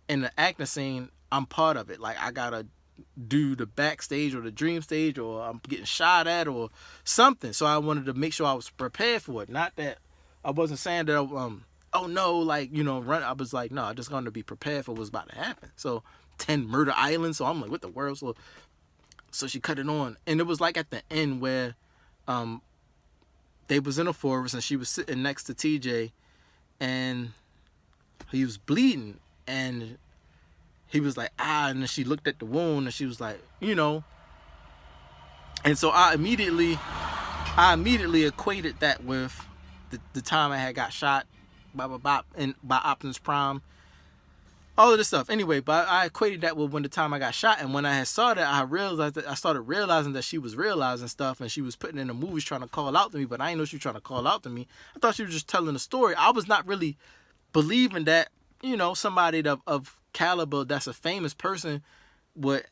in the acting scene, I'm part of it. Like, I got to do the backstage or the dream stage, or I'm getting shot at or something. So I wanted to make sure I was prepared for it. Not that I wasn't saying that, oh no, like, run. I was like, no, I just going to be prepared for what's about to happen. So 10 Murder Island. So I'm like, what the world? So she cut it on. And it was like at the end where, they was in a forest and she was sitting next to TJ and he was bleeding and he was like, and then she looked at the wound and she was like, and so I immediately equated that with the time I had got shot by Optimus Prime, all of this stuff. Anyway, but I equated that with when the time I got shot, and when I had saw that, I started realizing that she was realizing stuff, and she was putting in the movies trying to call out to me, but I didn't know she was trying to call out to me. I thought she was just telling a story. I was not really believing that, somebody of caliber that's a famous person would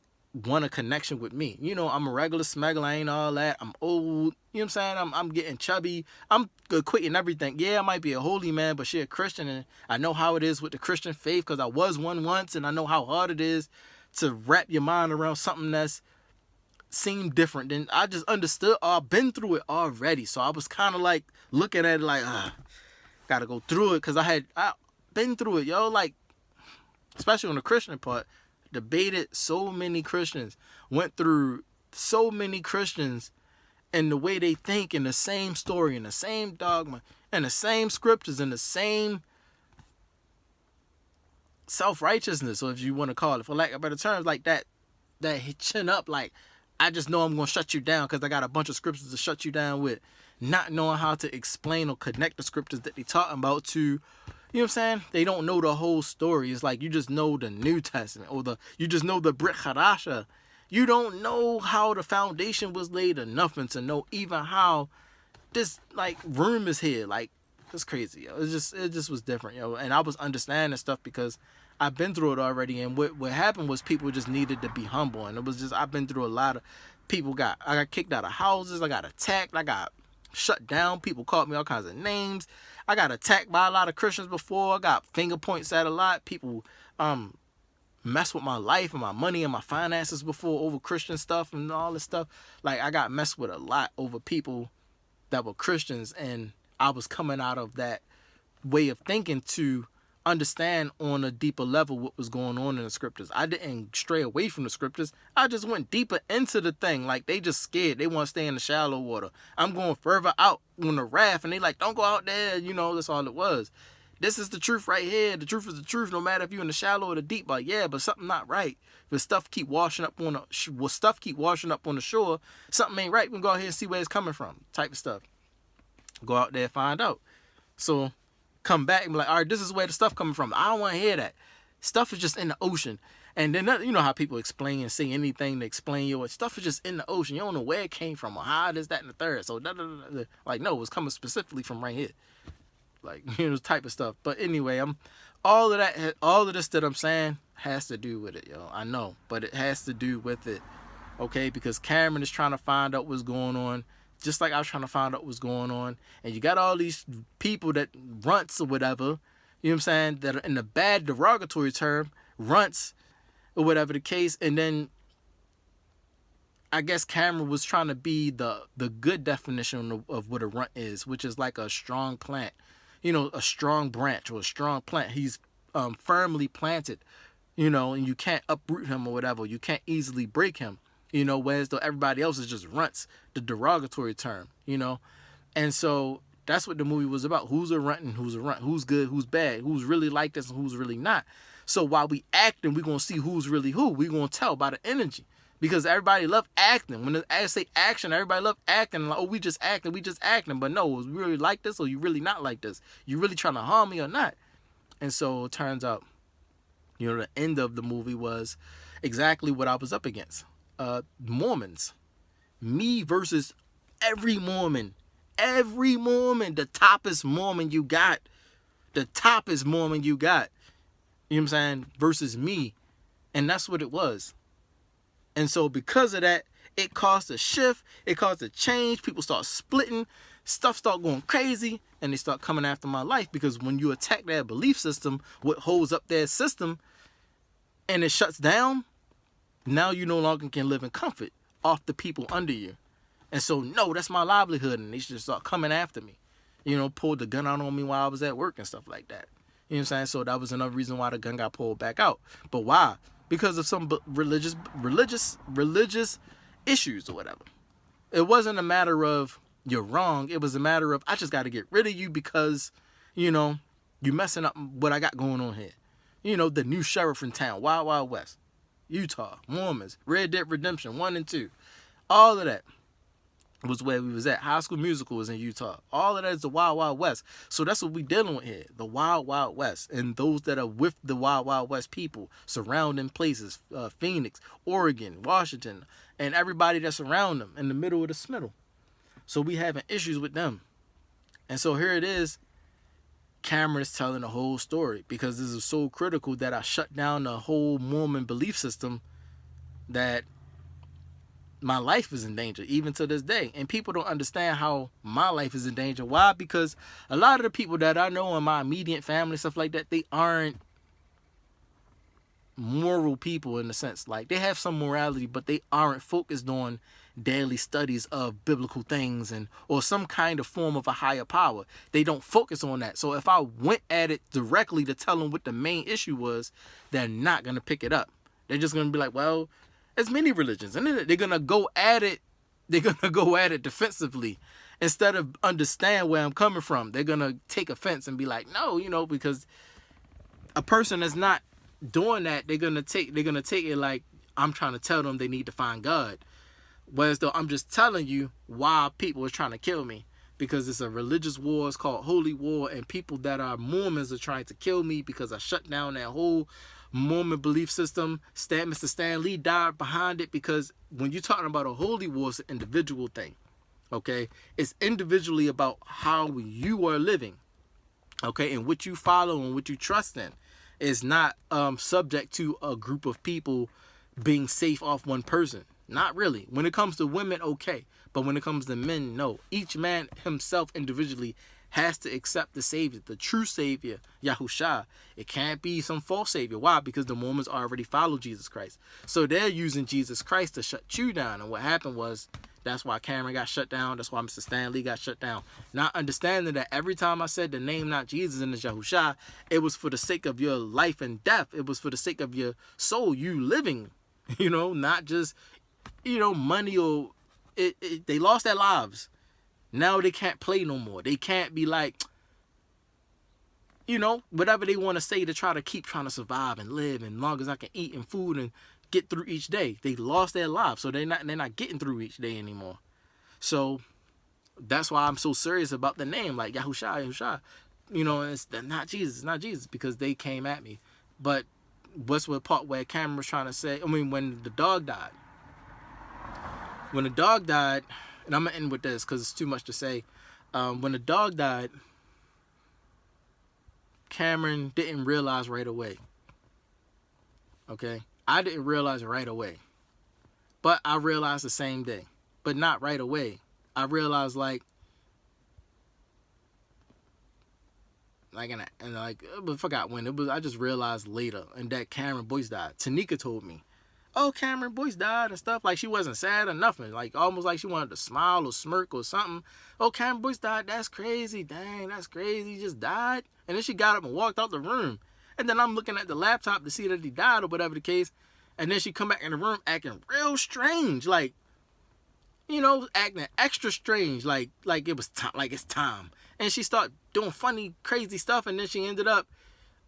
want a connection with me. I'm a regular smuggler, I ain't all that. I'm old, you know what I'm saying? I'm getting chubby. I'm equating everything. Yeah, I might be a holy man, but she a Christian, and I know how it is with the Christian faith because I was one once, and I know how hard it is to wrap your mind around something that's seemed different than I just understood. I've been through it already, so I was kind of like looking at it like, gotta go through it because I been through it, yo. Like, especially on the Christian part, debated so many Christians, went through so many Christians and the way they think, and the same story and the same dogma and the same scriptures and the same self-righteousness, or if you want to call it, for lack of better terms, like that chin up, like, I just know I'm going to shut you down because I got a bunch of scriptures to shut you down with, not knowing how to explain or connect the scriptures that they talking about to, you know what I'm saying? They don't know the whole story. It's like you just know the New Testament, or you just know the Brit Hadasha. You don't know how the foundation was laid or nothing to know even how this, like, room is here. Like, it's crazy, yo. It just was different, yo. And I was understanding stuff because I've been through it already. And what happened was people just needed to be humble. And it was just, I've been through a lot of people. I got kicked out of houses. I got attacked. I got shut down. People called me all kinds of names. I got attacked by a lot of Christians before. I got finger points at a lot. People messed with my life and my money and my finances before over Christian stuff and all this stuff. Like, I got messed with a lot over people that were Christians, and I was coming out of that way of thinking to understand on a deeper level what was going on in the scriptures. I didn't stray away from the scriptures. I just went deeper into the thing. Like, they just scared. They want to stay in the shallow water. I'm going further out on the raft, and they like, don't go out there. That's all it was. This is the truth right here. The truth is the truth, no matter if you're in the shallow or the deep. But yeah, but something not right. If stuff keep washing up on the shore, something ain't right. We can go out here and see where it's coming from, type of stuff. Go out there and find out. So come back and be like, all right, this is where the stuff coming from. I don't want to hear that. Stuff is just in the ocean. And then, you know how people explain and say anything to explain your stuff is just in the ocean. You don't know where it came from or how it is that and the third. So, like, no, it's coming specifically from right here. Like, you know, type of stuff. But anyway, all of this that I'm saying has to do with it, yo. I know, but it has to do with it, okay? Because Cameron is trying to find out what's going on, just like I was trying to find out what's going on. And you got all these people that runts or whatever, you know what I'm saying, that are in the bad derogatory term, runts, or whatever the case. And then I guess Cameron was trying to be the good definition of what a runt is, which is like a strong plant, you know, a strong branch or a strong plant. He's firmly planted, you know, and you can't uproot him or whatever. You can't easily break him, you know, whereas though everybody else is just runts, the derogatory term, you know. And so that's what the movie was about. Who's a runt and who's a runt? Who's good, who's bad, who's really like this and who's really not. So while we acting, we're going to see who's really who. We're going to tell by the energy. Because everybody love acting. When I say action, everybody love acting. Like, oh, we just acting. But no, is we really like this or you really not like this? You really trying to harm me or not? And so it turns out, you know, the end of the movie was exactly what I was up against. Mormons. Me versus every Mormon. Every Mormon. The toppest Mormon you got. The toppest Mormon you got. You know what I'm saying? Versus me. And that's what it was. And so because of that, it caused a shift. It caused a change. People start splitting. Stuff start going crazy. And they start coming after my life. Because when you attack their belief system, what holds up their system, and it shuts down, now you no longer can live in comfort off the people under you. And so, no, that's my livelihood. And they just start coming after me. You know, pulled the gun out on me while I was at work and stuff like that. You know what I'm saying? So that was another reason why the gun got pulled back out. But why? Because of some religious issues or whatever. It wasn't a matter of you're wrong. It was a matter of I just got to get rid of you because, you know, you messing up what I got going on here. You know, the new sheriff in town, Wild Wild West, Utah, Mormons, Red Dead Redemption 1 and 2. All of that was where we was at. High School Musical was in Utah. All of that is the Wild Wild West. So that's what we dealing with here. The Wild Wild West. And those that are with the Wild Wild West people, surrounding places, Phoenix, Oregon, Washington, and everybody that's around them in the middle of the smiddle. So we having issues with them. And so here it is. Cameron is telling the whole story because this is so critical that I shut down the whole Mormon belief system that my life is in danger, even to this day. And people don't understand how my life is in danger. Why? Because a lot of the people that I know in my immediate family, stuff like that, they aren't moral people in the sense. Like, they have some morality, but they aren't focused on daily studies of biblical things and or some kind of form of a higher power. They don't focus on that. So if I went at it directly to tell them what the main issue was, they're not going to pick it up. They're just going to be like, well, there's many religions, and then they're gonna go at it. They're gonna go at it defensively instead of understand where I'm coming from. They're gonna take offense and be like, no, you know, because a person that's not doing that, they're gonna take it like I'm trying to tell them they need to find God. Whereas though I'm just telling you why people are trying to kill me, because it's a religious war. It's called Holy War, and people that are Mormons are trying to kill me because I shut down that whole Mormon belief system. Mr. Stan Lee died behind it, because when you're talking about a holy war, it's an individual thing. Okay, it's individually about how you are living. Okay, and what you follow and what you trust in is not subject to a group of people being safe off one person. Not really. When it comes to women, okay, but when it comes to men, no. Each man himself individually has to accept the Savior, the true Savior, Yahushua. It can't be some false Savior. Why? Because the Mormons already follow Jesus Christ. So they're using Jesus Christ to shut you down. And what happened was, that's why Cameron got shut down. That's why Mr. Stan Lee got shut down. Not understanding that every time I said the name, not Jesus, and the Yahushua, it was for the sake of your life and death. It was for the sake of your soul, you living, you know, not just, you know, money or they lost their lives. Now they can't play no more. They can't be like, you know, whatever they want to say to try to keep trying to survive and live, and long as I can eat and food and get through each day. They lost their lives, so they're not getting through each day anymore. So that's why I'm so serious about the name, like Yahushua. You know, it's not Jesus, because they came at me. But what's the part where Cameron was trying to say, I mean, when the dog died. When the dog died, and I'm going to end with this because it's too much to say. When the dog died, Cameron didn't realize right away. Okay? I didn't realize it right away. But I realized the same day. But not right away. I realized but I forgot when it was. I just realized later, and that Cameron Boyce died. Tanika told me, "Oh, Cameron Boyce died," and stuff. Like she wasn't sad or nothing. Like almost like she wanted to smile or smirk or something. "Oh, Cameron Boyce died. That's crazy. Dang, that's crazy. He just died." And then she got up and walked out the room. And then I'm looking at the laptop to see that he died or whatever the case. And then she come back in the room acting real strange, like, you know, acting extra strange, like it was time, like it's time. And she started doing funny, crazy stuff, and then she ended up,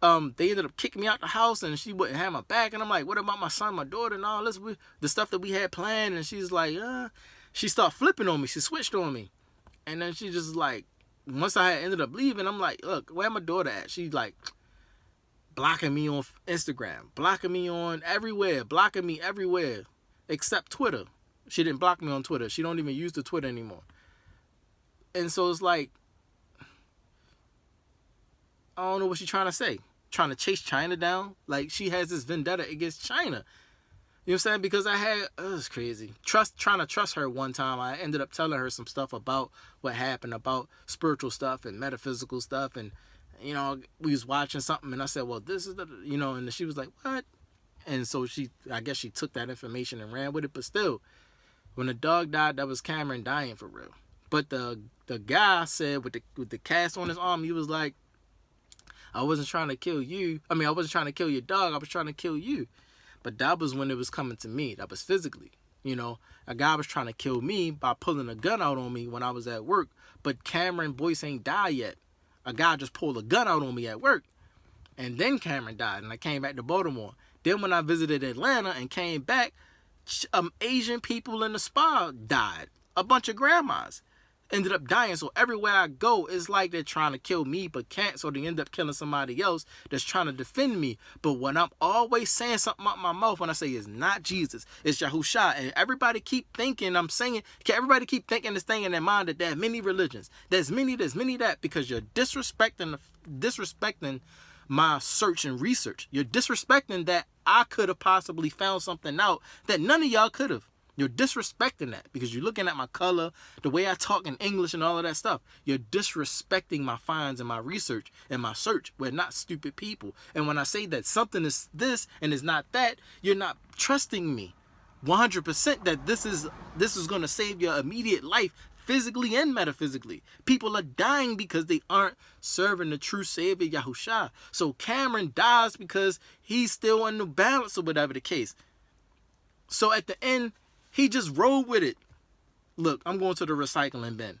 they ended up kicking me out the house, and she wouldn't have my back. And I'm like, what about my son, my daughter, and all this, the stuff that we had planned? And she's like, she started flipping on me. She switched on me, and then she just like, once I had ended up leaving, I'm like, look, where my daughter at? She's like, blocking me on Instagram, blocking me on everywhere, blocking me everywhere except Twitter. She didn't block me on Twitter. She don't even use the Twitter anymore. And so it's like, I don't know what she's trying to say. Trying to chase China down? Like she has this vendetta against China. You know what I'm saying? Because it was crazy. Trying to trust her one time, I ended up telling her some stuff about what happened, about spiritual stuff and metaphysical stuff. And, you know, we was watching something and I said, well, this is the, you know, and she was like, what? And so I guess she took that information and ran with it. But still, when the dog died, that was Cameron dying for real. But the guy said with the cast on his arm, he was like, I wasn't trying to kill you. I mean, I wasn't trying to kill your dog. I was trying to kill you. But that was when it was coming to me. That was physically. You know, a guy was trying to kill me by pulling a gun out on me when I was at work. But Cameron Boyce ain't died yet. A guy just pulled a gun out on me at work. And then Cameron died. And I came back to Baltimore. Then when I visited Atlanta and came back, Asian people in the spa died. A bunch of grandmas ended up dying. So everywhere I go, it's like they're trying to kill me but can't, so they end up killing somebody else that's trying to defend me. But when I'm always saying something out my mouth, when I say it's not Jesus, it's Yahusha, and everybody keep thinking I'm saying, everybody keep thinking this thing in their mind that there are many religions, there's many that, because you're disrespecting my search and research. You're disrespecting that I could have possibly found something out that none of y'all could have. You're disrespecting that because you're looking at my color, the way I talk in English and all of that stuff. You're disrespecting my finds and my research and my search. We're not stupid people. And when I say that something is this and is not that, you're not trusting me 100% that this is going to save your immediate life physically and metaphysically. People are dying because they aren't serving the true Savior Yahusha. So Cameron dies because he's still in the balance or whatever the case. So at the end, he just rolled with it. Look, I'm going to the recycling bin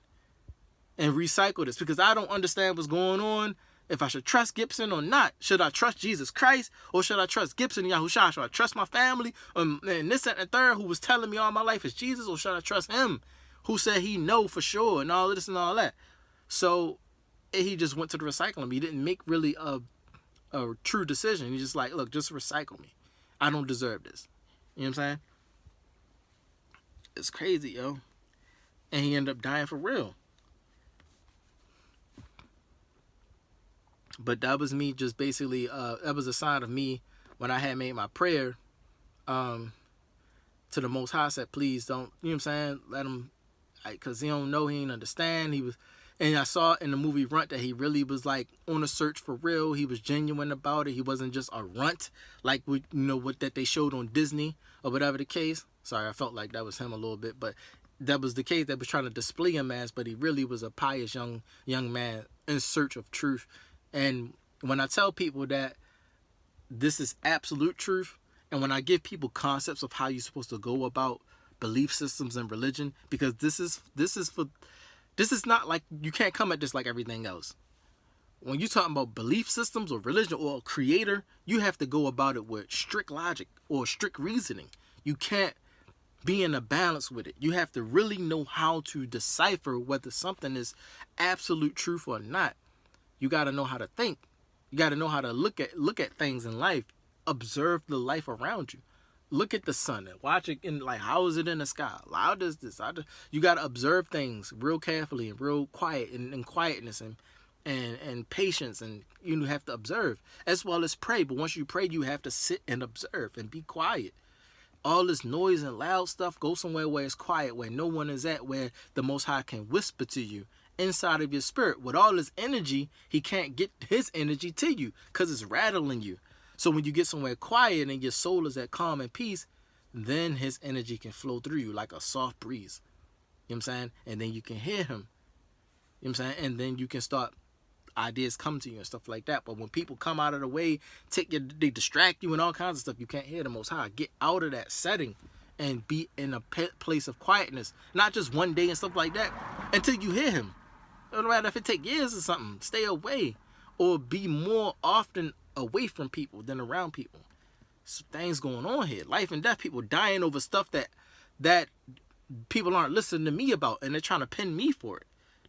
and recycle this because I don't understand what's going on. If I should trust Gibson or not. Should I trust Jesus Christ or should I trust Gibson and Yahusha? Should I trust my family and this and the third who was telling me all my life is Jesus, or should I trust him who said he know for sure and all this and all that? So he just went to the recycling bin. He didn't make really a true decision. He's just like, look, just recycle me. I don't deserve this. You know what I'm saying? It's crazy, yo. And he ended up dying for real. But that was me just basically, that was a sign of me when I had made my prayer to the Most High. I said, please don't, you know what I'm saying? Let him, because he don't know, he didn't understand. And I saw in the movie Runt that he really was like on a search for real. He was genuine about it. He wasn't just a runt like what that they showed on Disney or whatever the case. Sorry, I felt like that was him a little bit, but that was the case. That was trying to display him as, but he really was a pious young man in search of truth. And when I tell people that this is absolute truth, and when I give people concepts of how you're supposed to go about belief systems and religion, because this is not like, you can't come at this like everything else. When you're talking about belief systems or religion or a creator, you have to go about it with strict logic or strict reasoning. You can't be in a balance with it. You have to really know how to decipher whether something is absolute truth or not. You got to know how to think. You got to know how to look at things in life observe the life around you. Look at the sun and watch it in, like, how is it in the sky? How does this? You got to observe things real carefully and real quiet and quietness and patience, and you have to observe as well as pray. But once you pray, you have to sit and observe and be quiet. All this noise and loud stuff, go somewhere where it's quiet, where no one is at, where the Most High can whisper to you inside of your spirit. With all his energy, he can't get his energy to you because it's rattling you. So when you get somewhere quiet and your soul is at calm and peace, then his energy can flow through you like a soft breeze. You know what I'm saying? And then you can hear him. You know what I'm saying? And then you can start, ideas come to you and stuff like that. But when people come out of the way, they distract you and all kinds of stuff, you can't hear the Most High. Get out of that setting and be in a place of quietness. Not just one day and stuff like that, until you hear him. No matter if it take years or something, stay away. Or be more often away from people than around people. So things going on here. Life and death. People dying over stuff that people aren't listening to me about, and they're trying to pin me for it.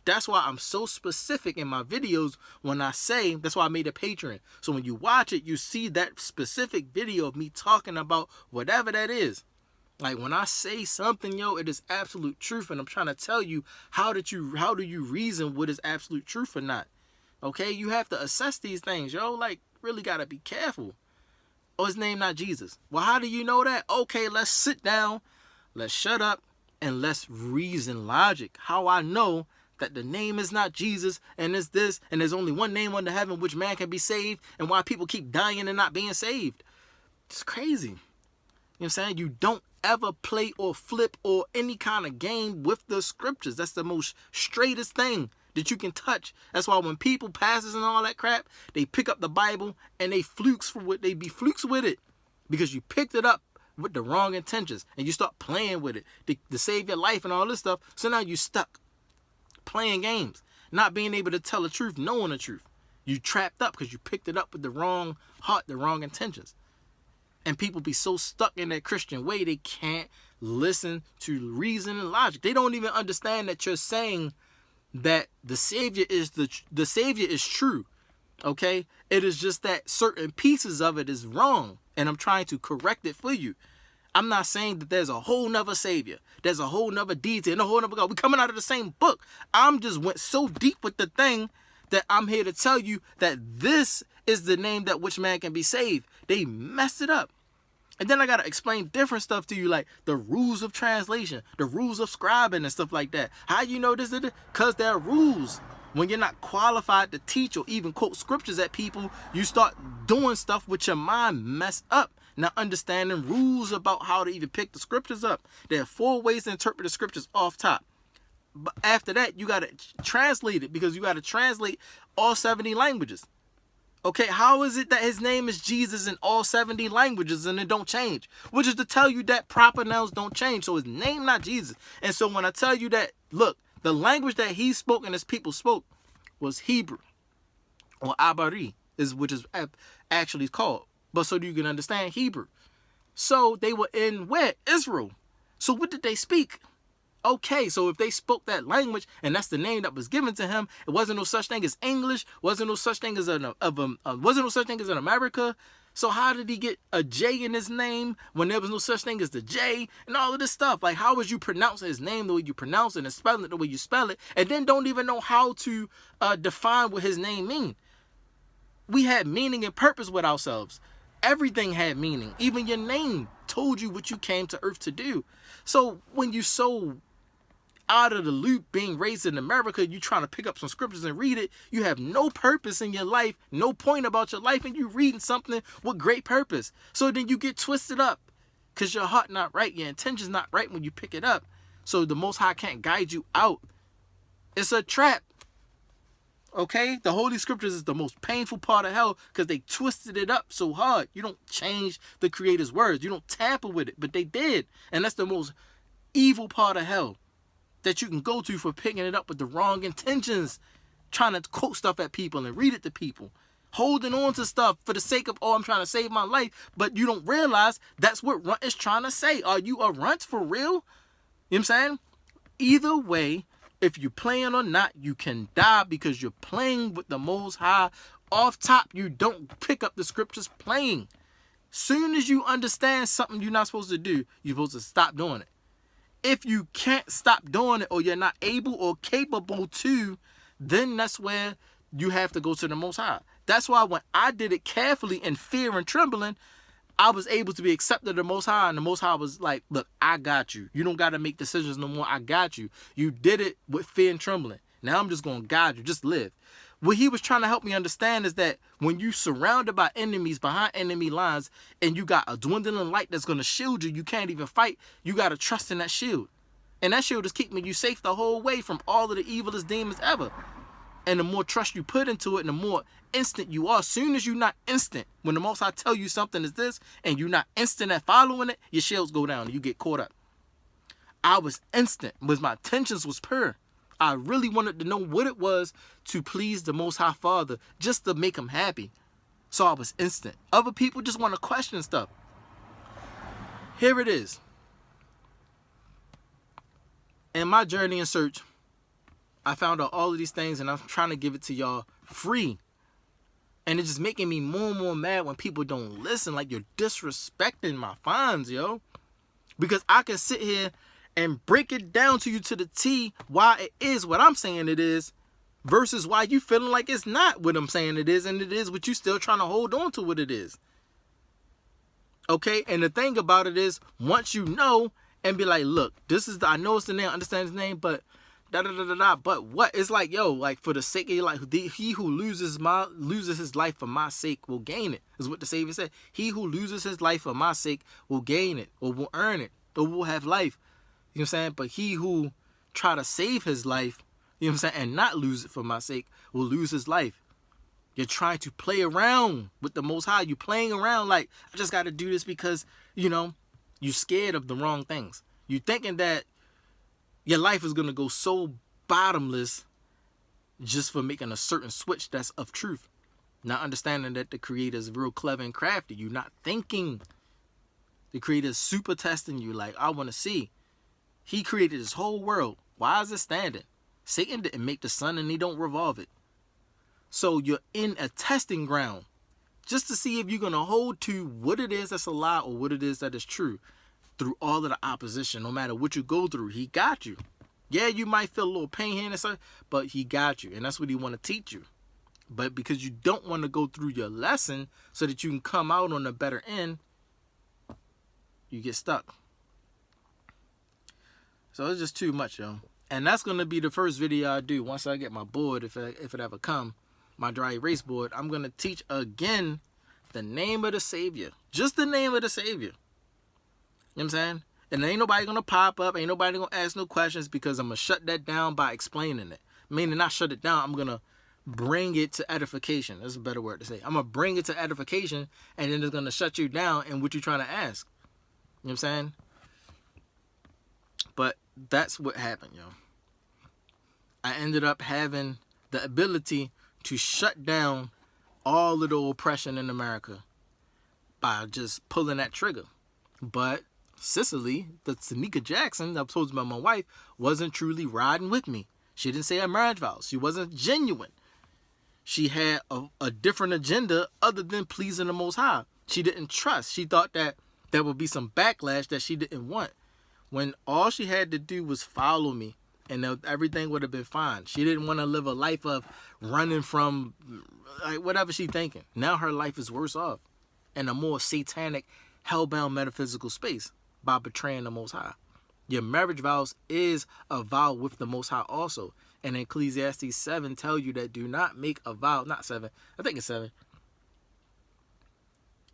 That's why I'm so specific in my videos when I say, that's why I made a Patreon. So when you watch it, you see that specific video of me talking about whatever that is. Like when I say something, yo, it is absolute truth, and I'm trying to tell you how do you reason what is absolute truth or not. Okay, you have to assess these things, yo. Like, really gotta be careful. Oh, his name not Jesus. Well, how do you know that? Okay, let's sit down, let's shut up, and let's reason logic. How I know that the name is not Jesus, and it's this, and there's only one name under heaven which man can be saved, and why people keep dying and not being saved. It's crazy. You know what I'm saying? You don't ever play or flip or any kind of game with the scriptures. That's the most straightest thing that you can touch. That's why when people passes and all that crap, they pick up the Bible and they be flukes with it because you picked it up with the wrong intentions and you start playing with it to save your life and all this stuff. So now you stuck playing games, not being able to tell the truth, knowing the truth. You trapped up because you picked it up with the wrong heart, the wrong intentions. And people be so stuck in that Christian way, they can't listen to reason and logic. They don't even understand that you're saying that the Savior is the Savior is true. Okay? It is just that certain pieces of it is wrong, and I'm trying to correct it for you. I'm not saying that there's a whole nother Savior. There's a whole nother deity and a whole nother God. We're coming out of the same book. I'm just went so deep with the thing that I'm here to tell you that this is the name that which man can be saved. They messed it up. And then I got to explain different stuff to you, like the rules of translation, the rules of scribing and stuff like that. How you know this? Because there are rules. When you're not qualified to teach or even quote scriptures at people, you start doing stuff with your mind messed up. Not understanding rules about how to even pick the scriptures up. There are 4 ways to interpret the scriptures off top. But after that, you got to translate it because you got to translate all 70 languages. Okay, how is it that his name is Jesus in all 70 languages and it don't change? Which is to tell you that proper nouns don't change. So his name not Jesus. And so when I tell you that, look, the language that he spoke and his people spoke was Hebrew or Abari, which is actually called. But so you can understand Hebrew. So they were in where? Israel. So what did they speak? Okay, so if they spoke that language and that's the name that was given to him, it wasn't no such thing as English, wasn't no such thing as an America. So how did he get a J in his name when there was no such thing as the J and all of this stuff? Like, how would you pronounce his name the way you pronounce it and spell it the way you spell it, and then don't even know how to define what his name mean? We had meaning and purpose with ourselves. Everything had meaning. Even your name told you what you came to earth to do. So when you so out of the loop being raised in America, you trying to pick up some scriptures and read it, you have no purpose in your life, no point about your life, and you reading something with great purpose. So then you get twisted up because your heart not right, your intention's not right when you pick it up. So the Most High can't guide you out. It's a trap. Okay? The Holy Scriptures is the most painful part of hell because they twisted it up so hard. You don't change the Creator's words. You don't tamper with it, but they did. And that's the most evil part of hell that you can go to for picking it up with the wrong intentions, trying to quote stuff at people and read it to people, holding on to stuff for the sake of, oh, I'm trying to save my life, but you don't realize that's what Runt is trying to say. Are you a Runt for real? You know what I'm saying? Either way, if you're playing or not, you can die because you're playing with the Most High. Off top, you don't pick up the scriptures playing. Soon as you understand something you're not supposed to do, you're supposed to stop doing it. If you can't stop doing it, or you're not able or capable to, then that's where you have to go to the Most High. That's why when I did it carefully in fear and trembling, I was able to be accepted of the Most High, and the Most High was like, look, I got you. You don't got to make decisions no more. I got you. You did it with fear and trembling. Now I'm just going to guide you. Just live. What he was trying to help me understand is that when you surrounded by enemies behind enemy lines and you got a dwindling light that's going to shield you, you can't even fight. You got to trust in that shield. And that shield is keeping you safe the whole way from all of the evilest demons ever. And the more trust you put into it, and the more instant you are. As soon as you're not instant, when the Most High tell you something is this, and you're not instant at following it, your shields go down and you get caught up. I was instant, because my intentions was pure. I really wanted to know what it was to please the Most High Father, just to make him happy. So I was instant. Other people just want to question stuff. Here it is. In my journey and search, I found out all of these things, and I'm trying to give it to y'all free. And it's just making me more and more mad when people don't listen. Like, you're disrespecting my finds, yo. Because I can sit here and break it down to you to the T why it is what I'm saying it is, versus why you feeling like it's not what I'm saying it is, and it is what you still trying to hold on to what it is. Okay? And the thing about it is, once you know and be like, look, this is I know it's the name, I understand his name, but but what? It's like, yo, like, for the sake of your life, he who loses his life for my sake will gain it, is what the Savior said. He who loses his life for my sake will gain it, or will earn it, or will have life. You know what I'm saying? But he who try to save his life, you know what I'm saying, and not lose it for my sake, will lose his life. You're trying to play around with the Most High. You're playing around like, I just got to do this because, you know, you're scared of the wrong things. You're thinking that your life is going to go so bottomless just for making a certain switch that's of truth. Not understanding that the Creator is real clever and crafty. You're not thinking. The Creator is super testing you like, I want to see. He created this whole world. Why is it standing? Satan didn't make the sun, and he don't revolve it. So you're in a testing ground just to see if you're going to hold to what it is that's a lie or what it is that is true through all of the opposition. No matter what you go through, he got you. Yeah, you might feel a little pain here and stuff, but he got you. And that's what he want to teach you. But because you don't want to go through your lesson so that you can come out on the better end, you get stuck. So it's just too much, yo. And that's going to be the first video I do once I get my board, if it ever come, my dry erase board. I'm going to teach again the name of the Savior. Just the name of the Savior. You know what I'm saying? And ain't nobody going to pop up. Ain't nobody going to ask no questions, because I'm going to shut that down by explaining it. Meaning not shut it down. I'm going to bring it to edification. That's a better word to say. I'm going to bring it to edification, and then it's going to shut you down in what you're trying to ask. You know what I'm saying? But that's what happened, yo. I ended up having the ability to shut down all of the oppression in America by just pulling that trigger. But Cicely, the Tanika Jackson, I'm supposed to be my wife, wasn't truly riding with me. She didn't say her marriage vows. She wasn't genuine. She had a different agenda other than pleasing the Most High. She didn't trust. She thought that there would be some backlash that she didn't want, when all she had to do was follow me, and everything would have been fine. She didn't want to live a life of running from like whatever she thinking. Now her life is worse off in a more satanic, hellbound metaphysical space by betraying the Most High. Your marriage vows is a vow with the Most High also. And Ecclesiastes 7 tell you that do not make a vow. Not 7. I think it's 7.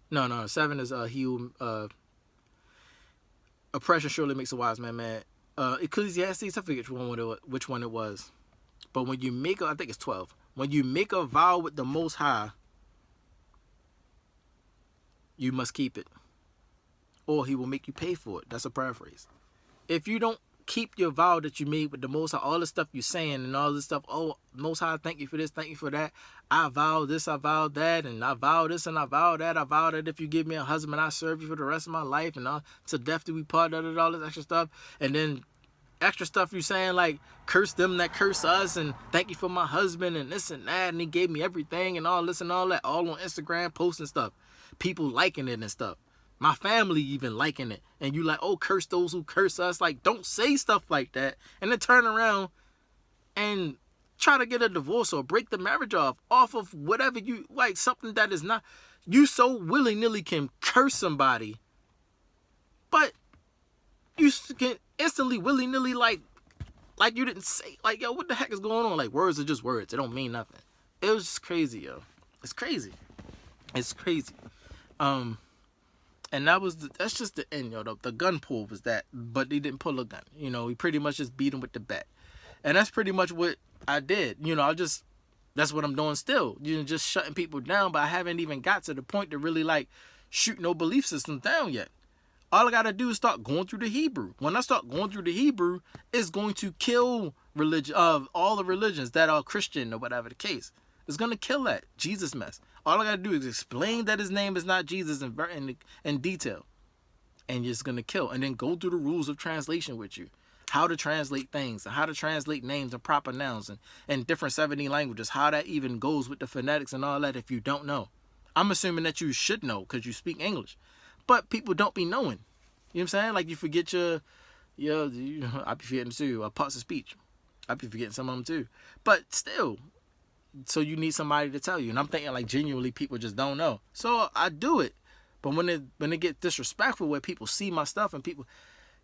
No. 7 is he who... oppression surely makes a wise man mad. Ecclesiastes, I forget which one it was. But when you make I think it's 12. When you make a vow with the Most High, you must keep it, or he will make you pay for it. That's a paraphrase. If you don't keep your vow that you made with the Most High, all the stuff you're saying and all this stuff, oh, Most High, thank you for this, thank you for that. I vow this, I vow that, and I vow this, and I vow that. I vow that if you give me a husband, I serve you for the rest of my life, and to death do we part, all this extra stuff. And then extra stuff you saying, like, curse them that curse us, and thank you for my husband, and this and that, and he gave me everything, and all this and all that, all on Instagram, posting stuff. People liking it and stuff. My family even liking it. And you like, oh, curse those who curse us. Like, don't say stuff like that. And then turn around and try to get a divorce or break the marriage off of whatever you, like, something that is not, you so willy-nilly can curse somebody, but you can instantly willy-nilly, like you didn't say, like, yo, what the heck is going on? Like, words are just words. It don't mean nothing. It was just crazy, yo. It's crazy. It's crazy. And that's just the end, yo. The gun pull was that, but he didn't pull a gun. You know, he pretty much just beat him with the bat. And that's pretty much what I did. You know, that's what I'm doing still. You know, just shutting people down, but I haven't even got to the point to really, like, shoot no belief systems down yet. All I got to do is start going through the Hebrew. When I start going through the Hebrew, it's going to kill religion of all the religions that are Christian or whatever the case. It's going to kill that Jesus mess. All I got to do is explain that his name is not Jesus in detail. And it's going to kill. And then go through the rules of translation with you. How to translate things. And how to translate names and proper nouns. And different 70 languages. How that even goes with the phonetics and all that if you don't know. I'm assuming that you should know because you speak English. But people don't be knowing. You know what I'm saying? Like, you forget I be forgetting too. Parts of speech. I be forgetting some of them too. But still, so you need somebody to tell you. And I'm thinking, like, genuinely people just don't know. So I do it. But when it gets disrespectful where people see my stuff and people,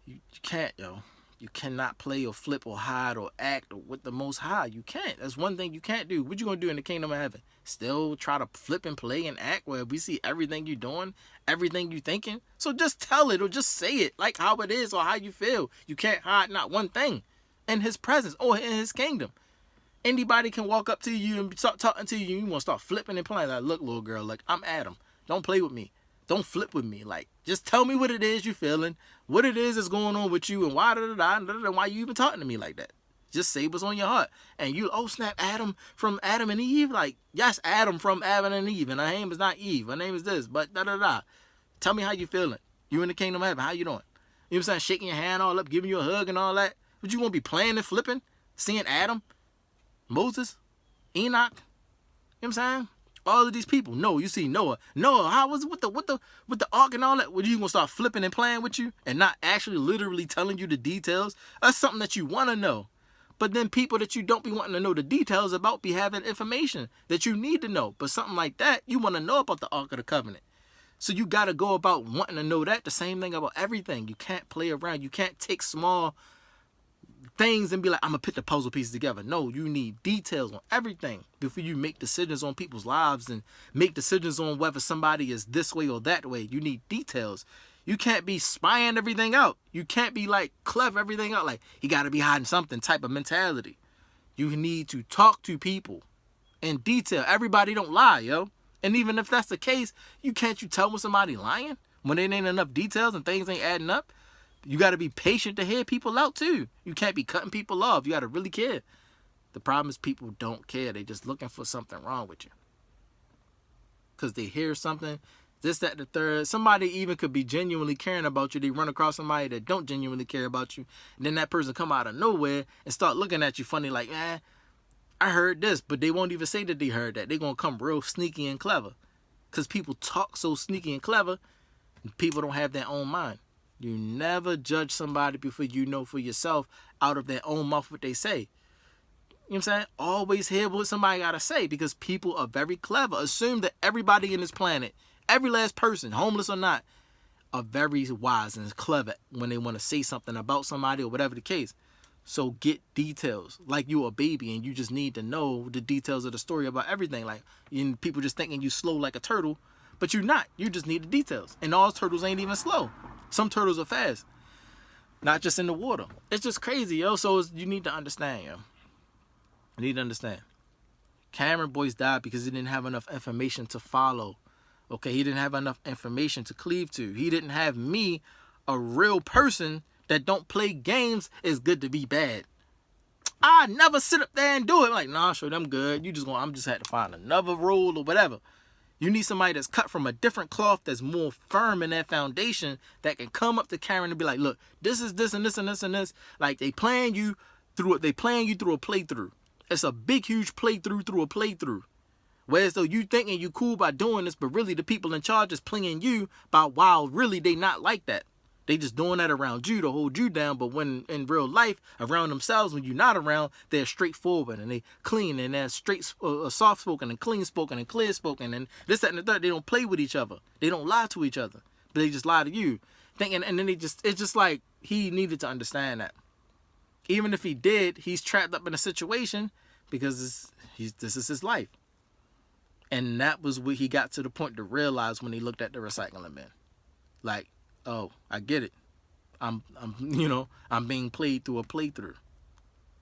you can't, yo. You cannot play or flip or hide or act or with the Most High. You can't. That's one thing you can't do. What you gonna do in the kingdom of heaven? Still try to flip and play and act where we see everything you doing, everything you thinking? So just tell it or just say it like how it is or how you feel. You can't hide not one thing in his presence or in his kingdom. Anybody can walk up to you and start talking to you. You want to start flipping and playing. Like, look, little girl, like, I'm Adam. Don't play with me. Don't flip with me. Like, just tell me what it is you feeling, what it is that's going on with you, and why why you even talking to me like that. Just say what's on your heart. And you, oh snap, Adam from Adam and Eve? Like, yes, Adam from Adam and Eve. And her name is not Eve. Her name is this, but da-da-da. Tell me how you feeling. You in the kingdom of heaven. How you doing? You know what I'm saying? Shaking your hand all up, giving you a hug and all that. But you want to be playing and flipping? Seeing Adam? Moses? Enoch? You know what I'm saying? All of these people. No, you see Noah. Noah, how was it with the ark and all that? What, you gonna start flipping and playing with you and not actually literally telling you the details? That's something that you want to know. But then people that you don't be wanting to know the details about be having information that you need to know. But something like that, you want to know about the Ark of the Covenant. So you got to go about wanting to know that. The same thing about everything. You can't play around. You can't take small things and be like, I'm going to put the puzzle pieces together. No, you need details on everything before you make decisions on people's lives and make decisions on whether somebody is this way or that way. You need details. You can't be spying everything out. You can't be like clever everything out. Like, he got to be hiding something type of mentality. You need to talk to people in detail. Everybody don't lie, yo. And even if that's the case, you tell when somebody lying when there ain't enough details and things ain't adding up. You got to be patient to hear people out too. You can't be cutting people off. You got to really care. The problem is people don't care. They just looking for something wrong with you. Because they hear something, this, that, the third. Somebody even could be genuinely caring about you. They run across somebody that don't genuinely care about you. And then that person come out of nowhere and start looking at you funny like, man, I heard this. But they won't even say that they heard that. They're going to come real sneaky and clever. Because people talk so sneaky and clever. And people don't have their own mind. You never judge somebody before you know for yourself out of their own mouth what they say. You know what I'm saying? Always hear what somebody got to say because people are very clever. Assume that everybody in this planet, every last person, homeless or not, are very wise and clever when they want to say something about somebody or whatever the case. So get details. Like you a baby and you just need to know the details of the story about everything. Like people just thinking you slow like a turtle, but you're not. You just need the details. And all turtles ain't even slow. Some turtles are fast. Not just in the water. It's just crazy, yo. So you need to understand, yo. You need to understand. Cameron Boyce died because he didn't have enough information to follow. Okay, he didn't have enough information to cleave to. He didn't have me, a real person that don't play games. It's good to be bad. I never sit up there and do it. Like, nah, sure, I'm good. I'm just had to find another role or whatever. You need somebody that's cut from a different cloth, that's more firm in that foundation, that can come up to Cameron and be like, look, this is this and this and this and this. Like, they playing you through a playthrough. It's a big, huge playthrough through a playthrough. Whereas though you thinking you cool by doing this, but really the people in charge is playing you by, while really they not like that. They just doing that around you to hold you down. But when in real life, around themselves, when you're not around, they're straightforward and they clean and they're soft spoken and clean spoken and clear spoken and this, that, and the third. They don't play with each other. They don't lie to each other. But they just lie to you. Thinking, and then it's just like he needed to understand that. Even if he did, he's trapped up in a situation because this is his life. And that was what he got to the point to realize when he looked at the recycling bin. Like, oh, I get it. I'm being played through a playthrough. You know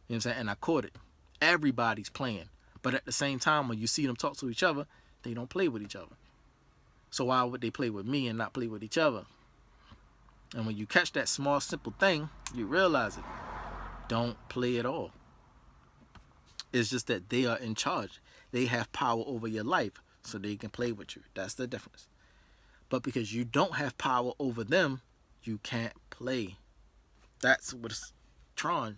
what I'm saying? And I caught it. Everybody's playing. But at the same time, when you see them talk to each other, they don't play with each other. So why would they play with me and not play with each other? And when you catch that small, simple thing, you realize it. Don't play at all. It's just that they are in charge. They have power over your life, so they can play with you. That's the difference. But because you don't have power over them, you can't play. That's what's Tron.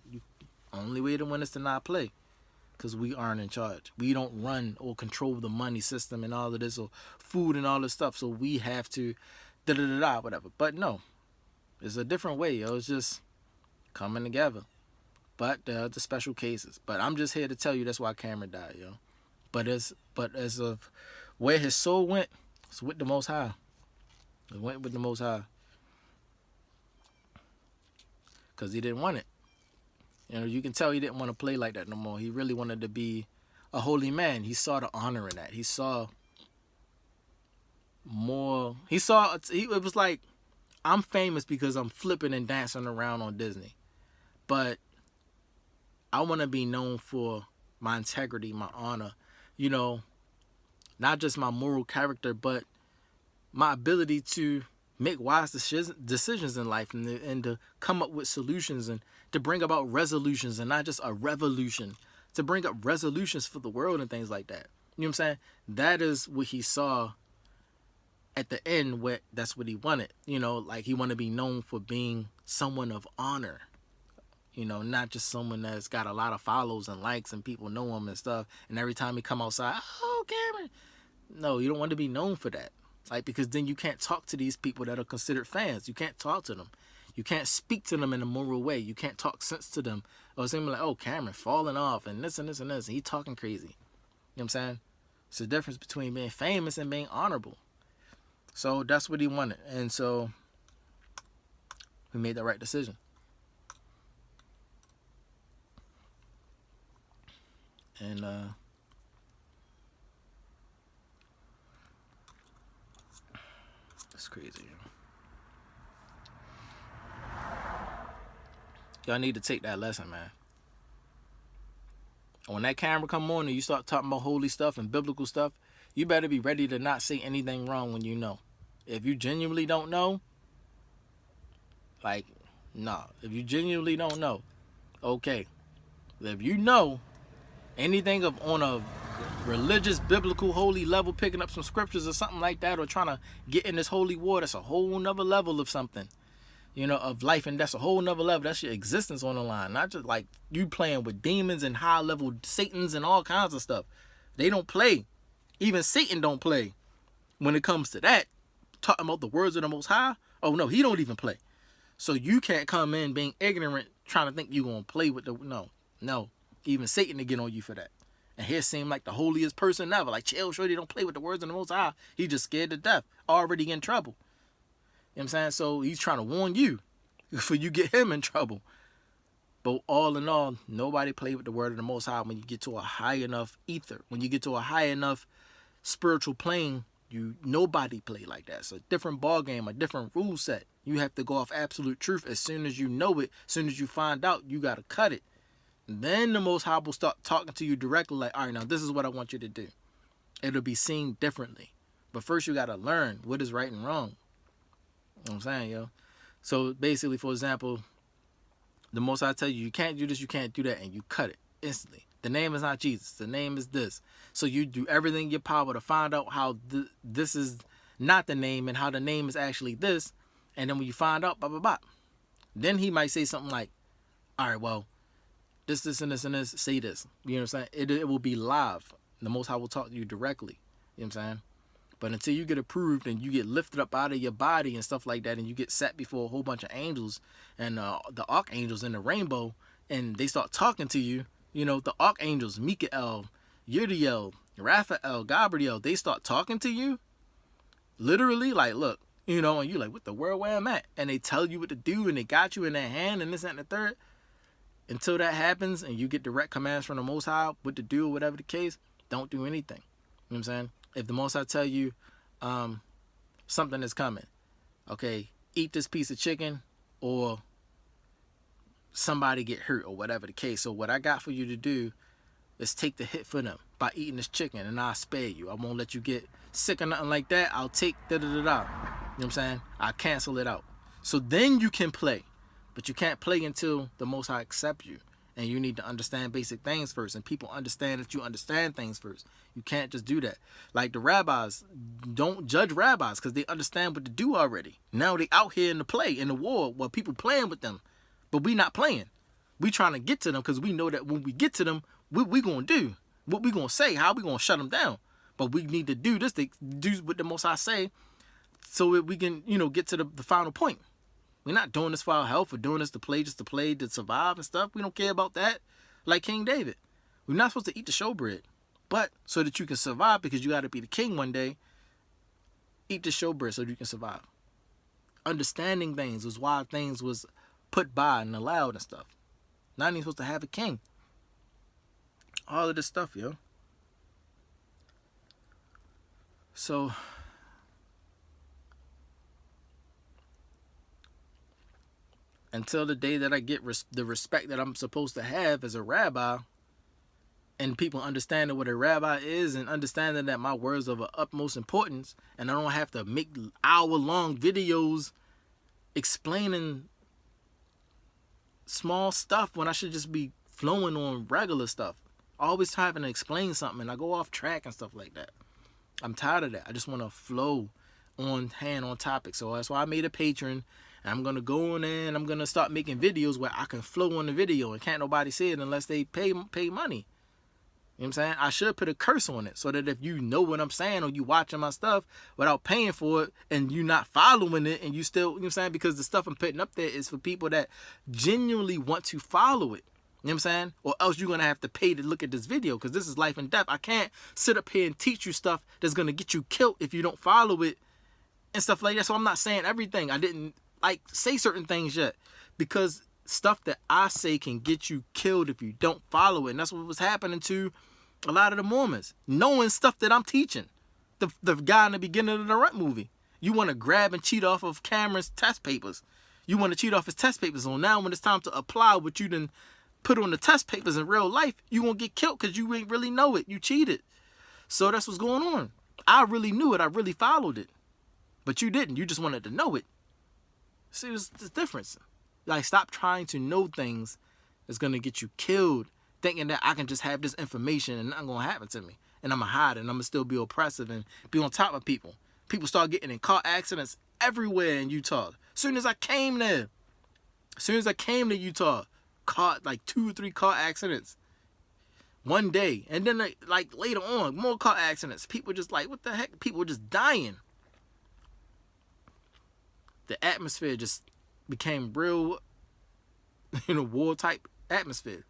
Only way to win is to not play. Because we aren't in charge. We don't run or control the money system and all of this, or food and all this stuff. So we have to whatever. But no. It's a different way, yo. It's just coming together. But there are the special cases. But I'm just here to tell you that's why Cameron died, yo. But as of where his soul went, it's with the Most High. It went with the Most High. Because he didn't want it. You know, you can tell he didn't want to play like that no more. He really wanted to be a holy man. He saw the honor in that. He saw more. It was like, I'm famous because I'm flipping and dancing around on Disney. But I want to be known for my integrity, my honor. You know, not just my moral character, but my ability to make wise decisions in life and to come up with solutions and to bring about resolutions and not just a revolution, to bring up resolutions for the world and things like that. You know what I'm saying? That is what he saw at the end. That's what he wanted. You know, like he wanted to be known for being someone of honor. You know, not just someone that's got a lot of follows and likes and people know him and stuff. And every time he come outside, oh, Cameron. No, you don't want to be known for that. Like, because then you can't talk to these people that are considered fans. You can't talk to them. You can't speak to them in a moral way. You can't talk sense to them. Or it's like, oh, Cameron falling off and this and this and this. And he talking crazy. You know what I'm saying? It's the difference between being famous and being honorable. So that's what he wanted. And so we made the right decision. And it's crazy. Y'all need to take that lesson, man. When that camera come on and you start talking about holy stuff and biblical stuff, you better be ready to not say anything wrong when you know. If you genuinely don't know, like, nah. If you genuinely don't know, okay. If you know anything on a religious, biblical, holy level, picking up some scriptures or something like that, or trying to get in this holy war, that's a whole nother level of something, you know, of life, and that's a whole nother level. That's your existence on the line, not just like you playing with demons and high level Satans and all kinds of stuff. They don't play. Even Satan don't play when it comes to that. Talking about the words of the Most High, oh no, he don't even play. So you can't come in being ignorant, trying to think you gonna play with the no. Even Satan to get on you for that. And here seem like the holiest person ever. Like, chill, shorty, don't play with the words of the Most High. He just scared to death. Already in trouble. You know what I'm saying? So he's trying to warn you before you get him in trouble. But all in all, nobody play with the word of the Most High when you get to a high enough ether. When you get to a high enough spiritual plane, nobody play like that. It's a different ball game, a different rule set. You have to go off absolute truth. As soon as you know it, as soon as you find out, you got to cut it. Then the Most High will start talking to you directly like, all right, now this is what I want you to do. It'll be seen differently. But first you got to learn what is right and wrong. You know what I'm saying, yo? So basically, for example, the Most High tell you, you can't do this, you can't do that, and you cut it instantly. The name is not Jesus. The name is this. So you do everything in your power to find out how this is not the name and how the name is actually this. And then when you find out, blah, blah, blah. Then he might say something like, all right, well, this, and this, and this, say this. You know what I'm saying? It will be live. The Most High will talk to you directly. You know what I'm saying? But until you get approved and you get lifted up out of your body and stuff like that, and you get set before a whole bunch of angels and the archangels in the rainbow, and they start talking to you, you know, the archangels, Mikael, Uriel, Raphael, Gabriel, they start talking to you, literally, like, look, you know, and you're like, what the world, where I'm at? And they tell you what to do, and they got you in their hand, and this, that, and the third. Until that happens, and you get direct commands from the Most High, what to do, or whatever the case, don't do anything. You know what I'm saying? If the Most High tell you something is coming, okay, eat this piece of chicken, or somebody get hurt, or whatever the case. So what I got for you to do is take the hit for them by eating this chicken, and I'll spare you. I won't let you get sick or nothing like that. I'll take da-da-da-da. You know what I'm saying? I'll cancel it out. So then you can play. But you can't play until the Most High accept you. And you need to understand basic things first. And people understand that you understand things first. You can't just do that. Like the rabbis, don't judge rabbis because they understand what to do already. Now they out here in the play, in the war, where people playing with them. But we not playing. We trying to get to them because we know that when we get to them, what we going to do? What we going to say? How we going to shut them down? But we need to do this. To do what the Most High say so that we can, you know, get to the final point. We're not doing this for our health. We're doing this to play, to survive and stuff. We don't care about that. Like King David. We're not supposed to eat the showbread. But so that you can survive, because you got to be the king one day, eat the showbread so that you can survive. Understanding things was why things was put by and allowed and stuff. Not even supposed to have a king. All of this stuff, yo. So until the day that I get the respect that I'm supposed to have as a rabbi, and people understanding what a rabbi is and understanding that my words are of utmost importance, and I don't have to make hour-long videos explaining small stuff when I should just be flowing on regular stuff. Always having to explain something, and I go off track and stuff like that. I'm tired of that. I just want to flow on topic. So that's why I made a Patreon. And I'm going to go on there and I'm going to start making videos where I can flow on the video and can't nobody see it unless they pay money. You know what I'm saying? I should put a curse on it so that if you know what I'm saying or you watching my stuff without paying for it and you not following it and you still, you know what I'm saying? Because the stuff I'm putting up there is for people that genuinely want to follow it. You know what I'm saying? Or else you're going to have to pay to look at this video because this is life and death. I can't sit up here and teach you stuff that's going to get you killed if you don't follow it and stuff like that. So I'm not saying everything. I didn't say certain things yet because stuff that I say can get you killed if you don't follow it. And that's what was happening to a lot of the Mormons. Knowing stuff that I'm teaching. The guy in the beginning of the Runt movie. You want to grab and cheat off of Cameron's test papers. You want to cheat off his test papers. So now when it's time to apply what you done put on the test papers in real life, you won't get killed because you ain't really know it. You cheated. So that's what's going on. I really knew it. I really followed it. But you didn't. You just wanted to know it. See, there's the difference. Like, stop trying to know things that's going to get you killed, thinking that I can just have this information and nothing going to happen to me. And I'm going to hide it and I'm going to still be oppressive and be on top of people. People start getting in car accidents everywhere in Utah. As soon as I came to Utah, caught like 2 or 3 car accidents one day. And then like later on, more car accidents. People just like, what the heck? People were just dying. The atmosphere just became real, war type atmosphere.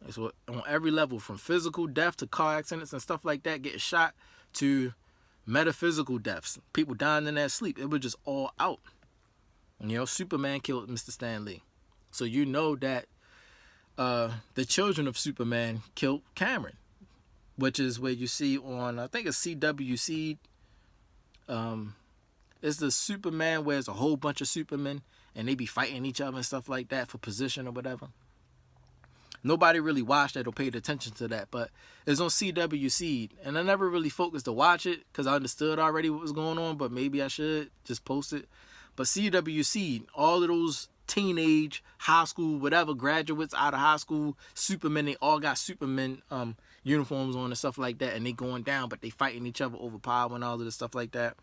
So on every level, from physical death to car accidents and stuff like that, getting shot, to metaphysical deaths, people dying in their sleep. It was just all out. Superman killed Mr. Stan Lee. So you know that the children of Superman killed Cameron, which is where you see on, I think it's CWC. It's the Superman where it's a whole bunch of Supermen and they be fighting each other and stuff like that for position or whatever. Nobody really watched that or paid attention to that, but it's on CWC, and I never really focused to watch it because I understood already what was going on, but maybe I should just post it. But CWC, all of those teenage, high school, whatever, graduates out of high school, Supermen, they all got Superman uniforms on and stuff like that, and they going down, but they fighting each other over power and all of this stuff like that.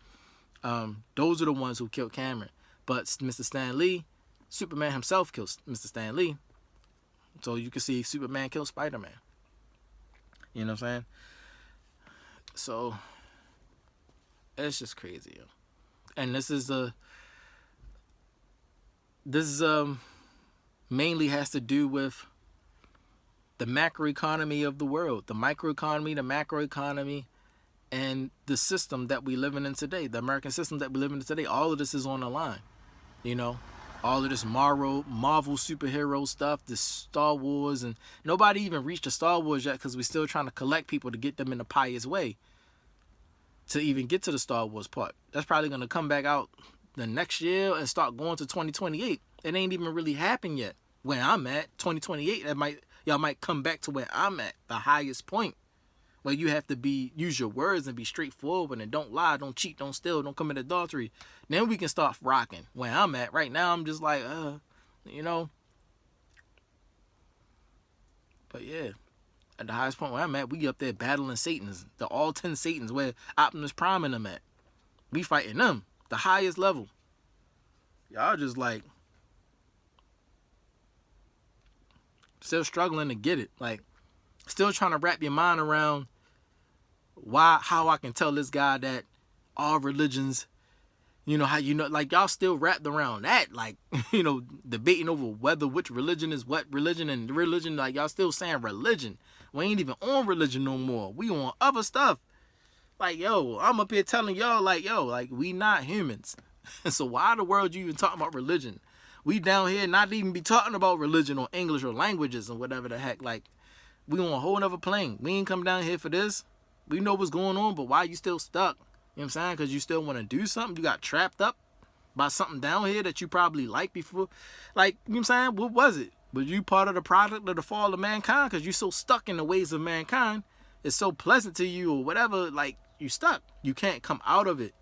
Those are the ones who killed Cameron. But Mr. Stan Lee, Superman himself kills Mr. Stan Lee. So you can see Superman kill Spider-Man. You know what I'm saying? So it's just crazy. And this is mainly has to do with the macroeconomy of the world, the microeconomy, the macroeconomy, and the system that we live in today, the American system that we live in today. All of this is on the line. You know, all of this Marvel superhero stuff, this Star Wars, and nobody even reached the Star Wars yet because we're still trying to collect people to get them in the pious way to even get to the Star Wars part. That's probably going to come back out the next year and start going to 2028. It ain't even really happened yet. Where I'm at, 2028, y'all might come back to where I'm at, the highest point. Where you have to use your words and be straightforward and don't lie, don't cheat, don't steal, don't commit adultery. Then we can start rocking. Where I'm at right now, I'm just like, you know. But yeah, at the highest point where I'm at, we up there battling Satans, the all 10 Satans, where Optimus Prime and them at. We fighting them, the highest level. Y'all just like still struggling to get it, like still trying to wrap your mind around how I can tell this guy that all religions, you know, how you know, like y'all still wrapped around that, like, you know, debating over which religion is what religion, and religion, like y'all still saying religion. We ain't even on religion no more. We on other stuff. Like, yo, I'm up here telling y'all, like, yo, like, we not humans. So why the world you even talking about religion? We down here not even be talking about religion or English or languages and whatever the heck. Like, we on a whole nother plane. We ain't come down here for this. We know what's going on, but why you still stuck? You know what I'm saying? Because you still want to do something. You got trapped up by something down here that you probably liked before. Like, you know what I'm saying? What was it? Was you part of the product of the fall of mankind? Because you so stuck in the ways of mankind. It's so pleasant to you or whatever. Like, you stuck. You can't come out of it.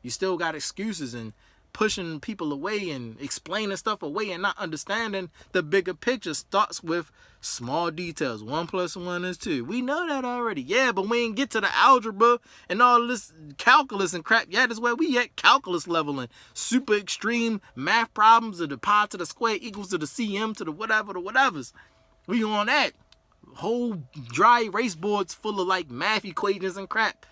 You still got excuses and pushing people away and explaining stuff away and not understanding the bigger picture. Starts with small details. 1 + 1 is 2. We know that already. Yeah, but we ain't get to the algebra and all this calculus and crap. Yeah, that's where we at, calculus level and super extreme math problems of the pi to the square equals to the cm to the whatever, the whatevers. We on that. Whole dry erase boards full of like math equations and crap.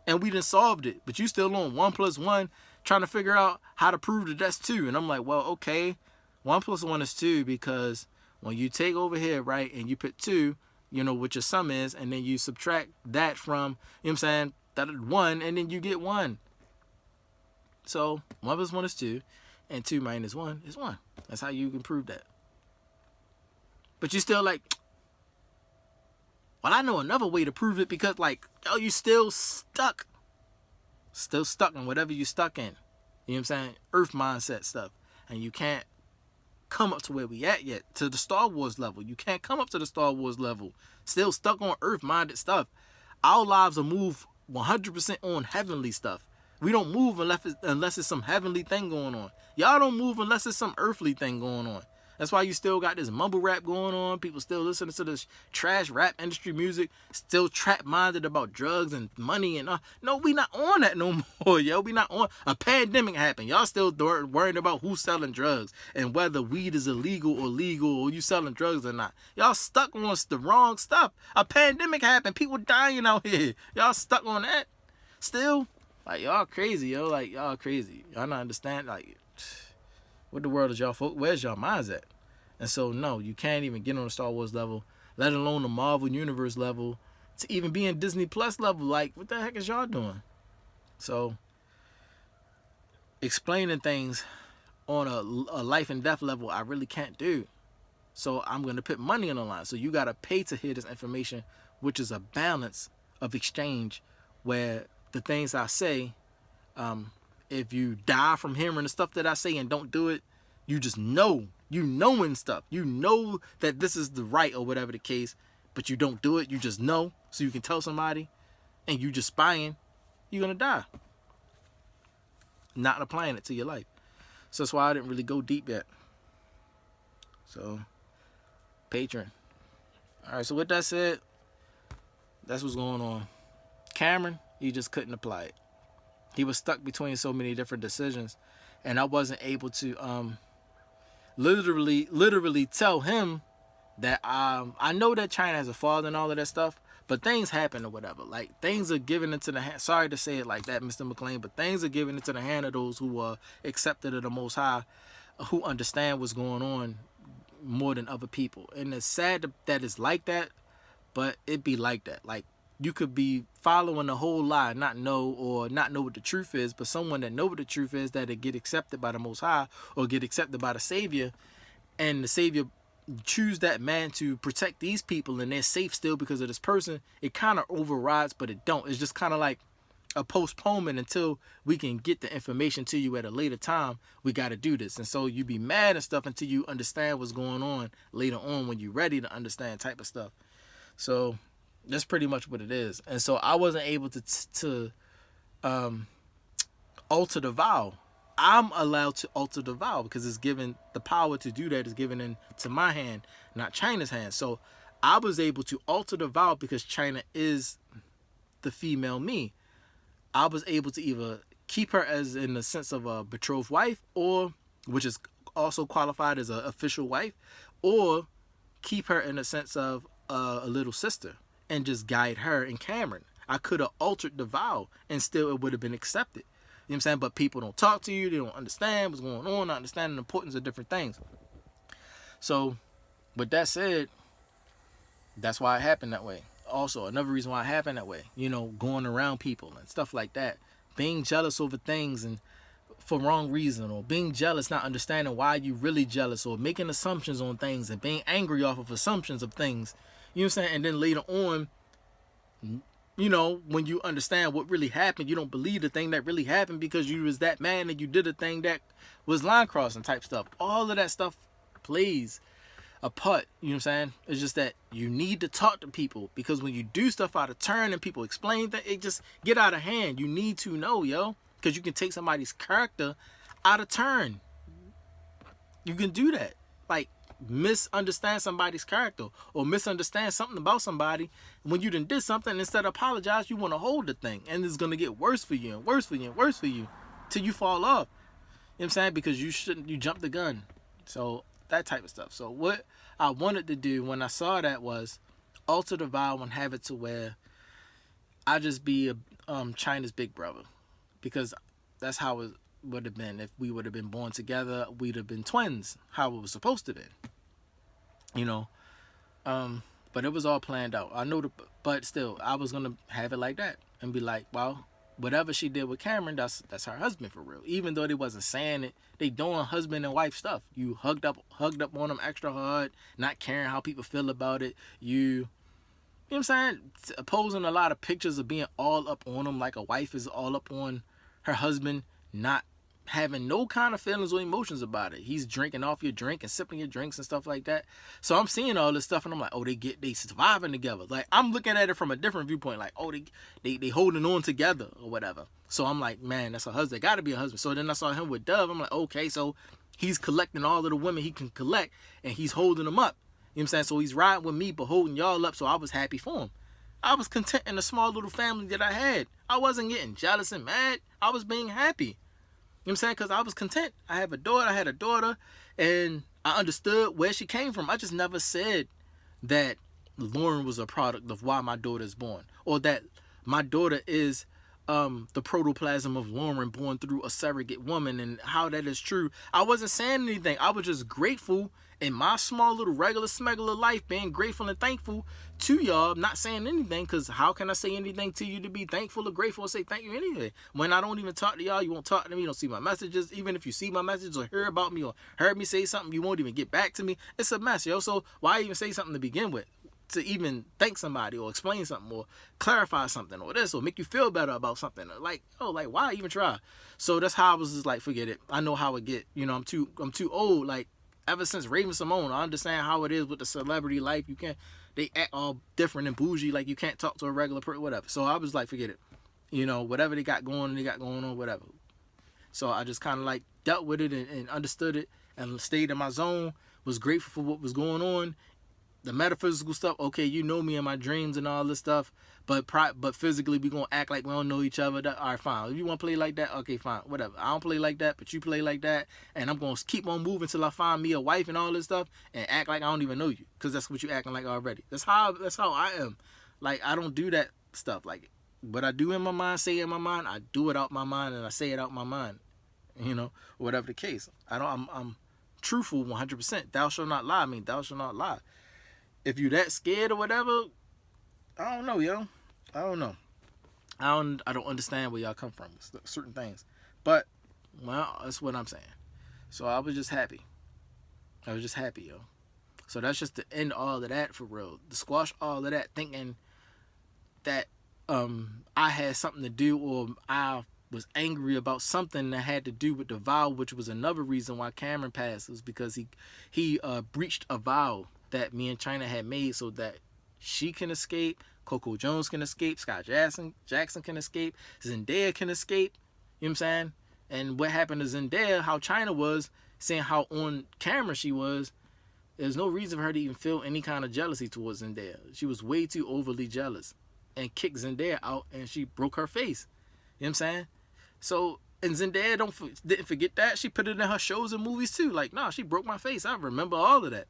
And we done solved it. But you still on 1 + 1 trying to figure out how to prove that that's 2. And I'm like, well, okay, 1 + 1 is 2 because when you take over here, right, and you put 2, you know what your sum is, and then you subtract that from, you know what I'm saying, that 1, and then you get 1. So 1 + 1 is 2, and 2 - 1 is 1. That's how you can prove that. But you still like, well, I know another way to prove it because, like, oh, you still stuck. Still stuck in whatever you stuck in. You know what I'm saying? Earth mindset stuff. And you can't come up to where we at yet. To the Star Wars level. You can't come up to the Star Wars level. Still stuck on earth-minded stuff. Our lives are moved 100% on heavenly stuff. We don't move unless it's some heavenly thing going on. Y'all don't move unless it's some earthly thing going on. That's why you still got this mumble rap going on. People still listening to this trash rap industry music. Still trap-minded about drugs and money and no, we not on that no more, yo. We not on. A pandemic happened. Y'all still worrying about who's selling drugs and whether weed is illegal or legal or you selling drugs or not. Y'all stuck on the wrong stuff. A pandemic happened. People dying out here. Y'all stuck on that still? Like, y'all crazy, yo. Like, y'all crazy. Y'all not understand, like, what the world is y'all folk? Where's y'all minds at? And so, no, you can't even get on the Star Wars level, let alone the Marvel Universe level, to even be in Disney Plus level. Like, what the heck is y'all doing? So, explaining things on a life and death level, I really can't do. So, I'm going to put money on the line. So, you got to pay to hear this information, which is a balance of exchange where the things I say, if you die from hearing the stuff that I say and don't do it, you just know. You knowing stuff. You know that this is the right or whatever the case, but you don't do it. You just know. So you can tell somebody and you just spying, you're going to die. Not applying it to your life. So that's why I didn't really go deep yet. So, Patreon. All right, so with that said, that's what's going on. Cameron, he just couldn't apply it. He was stuck between so many different decisions, and I wasn't able to literally tell him that I know that China has a father and all of that stuff, but things happen or whatever. Like, things are given into the hand. Sorry to say it like that, Mr. McLean, but things are given into the hand of those who are accepted of the Most High, who understand what's going on more than other people. And it's sad that it's like that, but it be like that. Like, you could be following the whole lie, not know what the truth is, but someone that know what the truth is, that it get accepted by the Most High or get accepted by the Savior, and the Savior choose that man to protect these people, and they're safe still because of this person. It kind of overrides, but it don't. It's just kind of like a postponement until we can get the information to you at a later time. We got to do this, and so you be mad and stuff until you understand what's going on later on when you're ready to understand type of stuff. So that's pretty much what it is. And so I wasn't able to alter the vow. I'm allowed to alter the vow because it's given, the power to do that is given into my hand, not China's hand. So I was able to alter the vow because China is the female me. I was able to either keep her as in the sense of a betrothed wife, or which is also qualified as an official wife, or keep her in the sense of a little sister and just guide her and Cameron. I could have altered the vow and still it would have been accepted. You know what I'm saying? But people don't talk to you. They don't understand what's going on, not understanding the importance of different things. So with that said, that's why it happened that way. Also, another reason why it happened that way, you know, going around people and stuff like that, being jealous over things and for wrong reason, or being jealous, not understanding why you really jealous, or making assumptions on things and being angry off of assumptions of things. You know what I'm saying? And then later on, you know, when you understand what really happened, you don't believe the thing that really happened because you was that man and you did a thing that was line crossing type stuff. All of that stuff plays a part. You know what I'm saying? It's just that you need to talk to people, because when you do stuff out of turn and people explain that, it just get out of hand. You need to know, yo, because you can take somebody's character out of turn. You can do that. Like, misunderstand somebody's character or misunderstand something about somebody when you done did something. Instead of apologize, you want to hold the thing, and it's going to get worse for you and worse for you and worse for you till you fall off. You know what I'm saying? Because you jumped the gun. So that type of stuff. So what I wanted to do when I saw that was alter the vow and have it to where I just be China's big brother, because that's how it would have been if we would have been born together. We'd have been twins, how it was supposed to be, you know. But it was all planned out. I know, but still, I was gonna have it like that and be like, well, whatever she did with Cameron, that's her husband for real. Even though they wasn't saying it, they doing husband and wife stuff. You hugged up on them extra hard, not caring how people feel about it. You know what I'm saying? Posing a lot of pictures of being all up on them, like a wife is all up on her husband, not having no kind of feelings or emotions about it. He's drinking off your drink and sipping your drinks and stuff like that. So I'm seeing all this stuff and I'm like, oh, they surviving together. Like, I'm looking at it from a different viewpoint. Like, oh, they holding on together or whatever. So I'm like, man, that's a husband. Got to be a husband. So then I saw him with Dove. I'm like, okay, so he's collecting all of the women he can collect and he's holding them up. You know what I'm saying? So he's riding with me but holding y'all up. So I was happy for him. I was content in the small little family that I had. I wasn't getting jealous and mad. I was being happy. You know what I'm saying? Because I was content. I had a daughter, and I understood where she came from. I just never said that Lauren was a product of why my daughter is born, or that my daughter is the protoplasm of Lauren born through a surrogate woman, and how that is true. I wasn't saying anything. I was just grateful in my small little regular smuggler life, being grateful and thankful to y'all. I'm not saying anything, because how can I say anything to you to be thankful or grateful or say thank you anyway? When I don't even talk to y'all, you won't talk to me, you don't see my messages. Even if you see my messages or hear about me or heard me say something, you won't even get back to me. It's a mess, yo. So why even say something to begin with? To even thank somebody or explain something or clarify something or this or make you feel better about something. Like, oh, like, why even try? So that's how I was just like, forget it. I know how it get. You know, I'm too old. Like, ever since Raven Simone, I understand how it is with the celebrity life. You can't, they act all different and bougie. Like, you can't talk to a regular person, whatever. So I was like, forget it. You know, whatever they got going on, whatever. So I just kind of like dealt with it and understood it and stayed in my zone, was grateful for what was going on. The metaphysical stuff, okay, you know me in my dreams and all this stuff, but physically we gonna act like we don't know each other. All right, fine. If you want to play like that, okay, fine, whatever. I don't play like that, but you play like that, and I'm gonna keep on moving till I find me a wife and all this stuff, and act like I don't even know you, because that's what you acting like already. That's how I am. Like, I don't do that stuff. Like, what I do in my mind, say in my mind, I do it out my mind, and I say it out my mind. Whatever the case. I'm truthful 100%. Thou shalt not lie. I mean, thou shalt not lie. If you that scared or whatever, I don't know, yo. I don't know. I don't understand where y'all come from with certain things. But, well, that's what I'm saying. So I was just happy. Yo. So that's just to end all of that for real. To squash all of that thinking that I had something to do, or I was angry about something that had to do with the vow, which was another reason why Cameron passed, was because he breached a vow that me and China had made so that she can escape, Coco Jones can escape, Scott Jackson can escape, Zendaya can escape. You know what I'm saying? And what happened to Zendaya, how China was, saying how on camera she was, there's no reason for her to even feel any kind of jealousy towards Zendaya. She was way too overly jealous and kicked Zendaya out, and she broke her face. You know what I'm saying? So, and Zendaya didn't forget that. She put it in her shows and movies too. Like, nah, she broke my face. I remember all of that.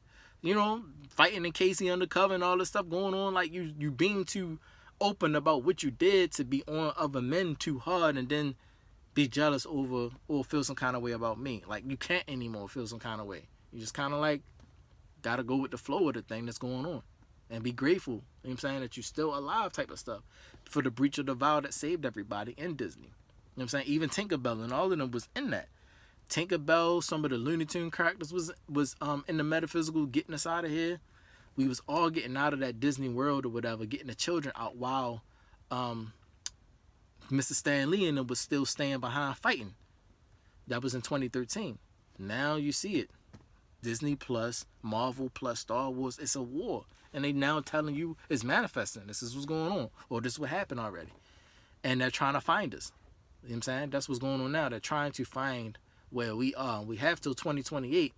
Fighting in Casey Undercover and all this stuff going on. Like, you being too open about what you did to be on other men too hard, and then be jealous over or feel some kind of way about me. Like, you can't anymore feel some kind of way. You just kind of like gotta go with the flow of the thing that's going on and be grateful. You know what I'm saying? That you're still alive, type of stuff, for the breach of the vow that saved everybody in Disney. You know what I'm saying? Even Tinkerbell and all of them was in that. Tinkerbell, some of the Looney Tune characters was in the metaphysical, getting us out of here. We was all getting out of that Disney world or whatever, getting the children out, while Mr. Stan Lee and them was still staying behind fighting. That was in 2013. Now you see it. Disney plus Marvel plus Star Wars, it's a war. And they now telling you it's manifesting. This is what's going on. Or this is what happened already. And they're trying to find us. You know what I'm saying? That's what's going on now. They're trying to find where we are. We have till 2028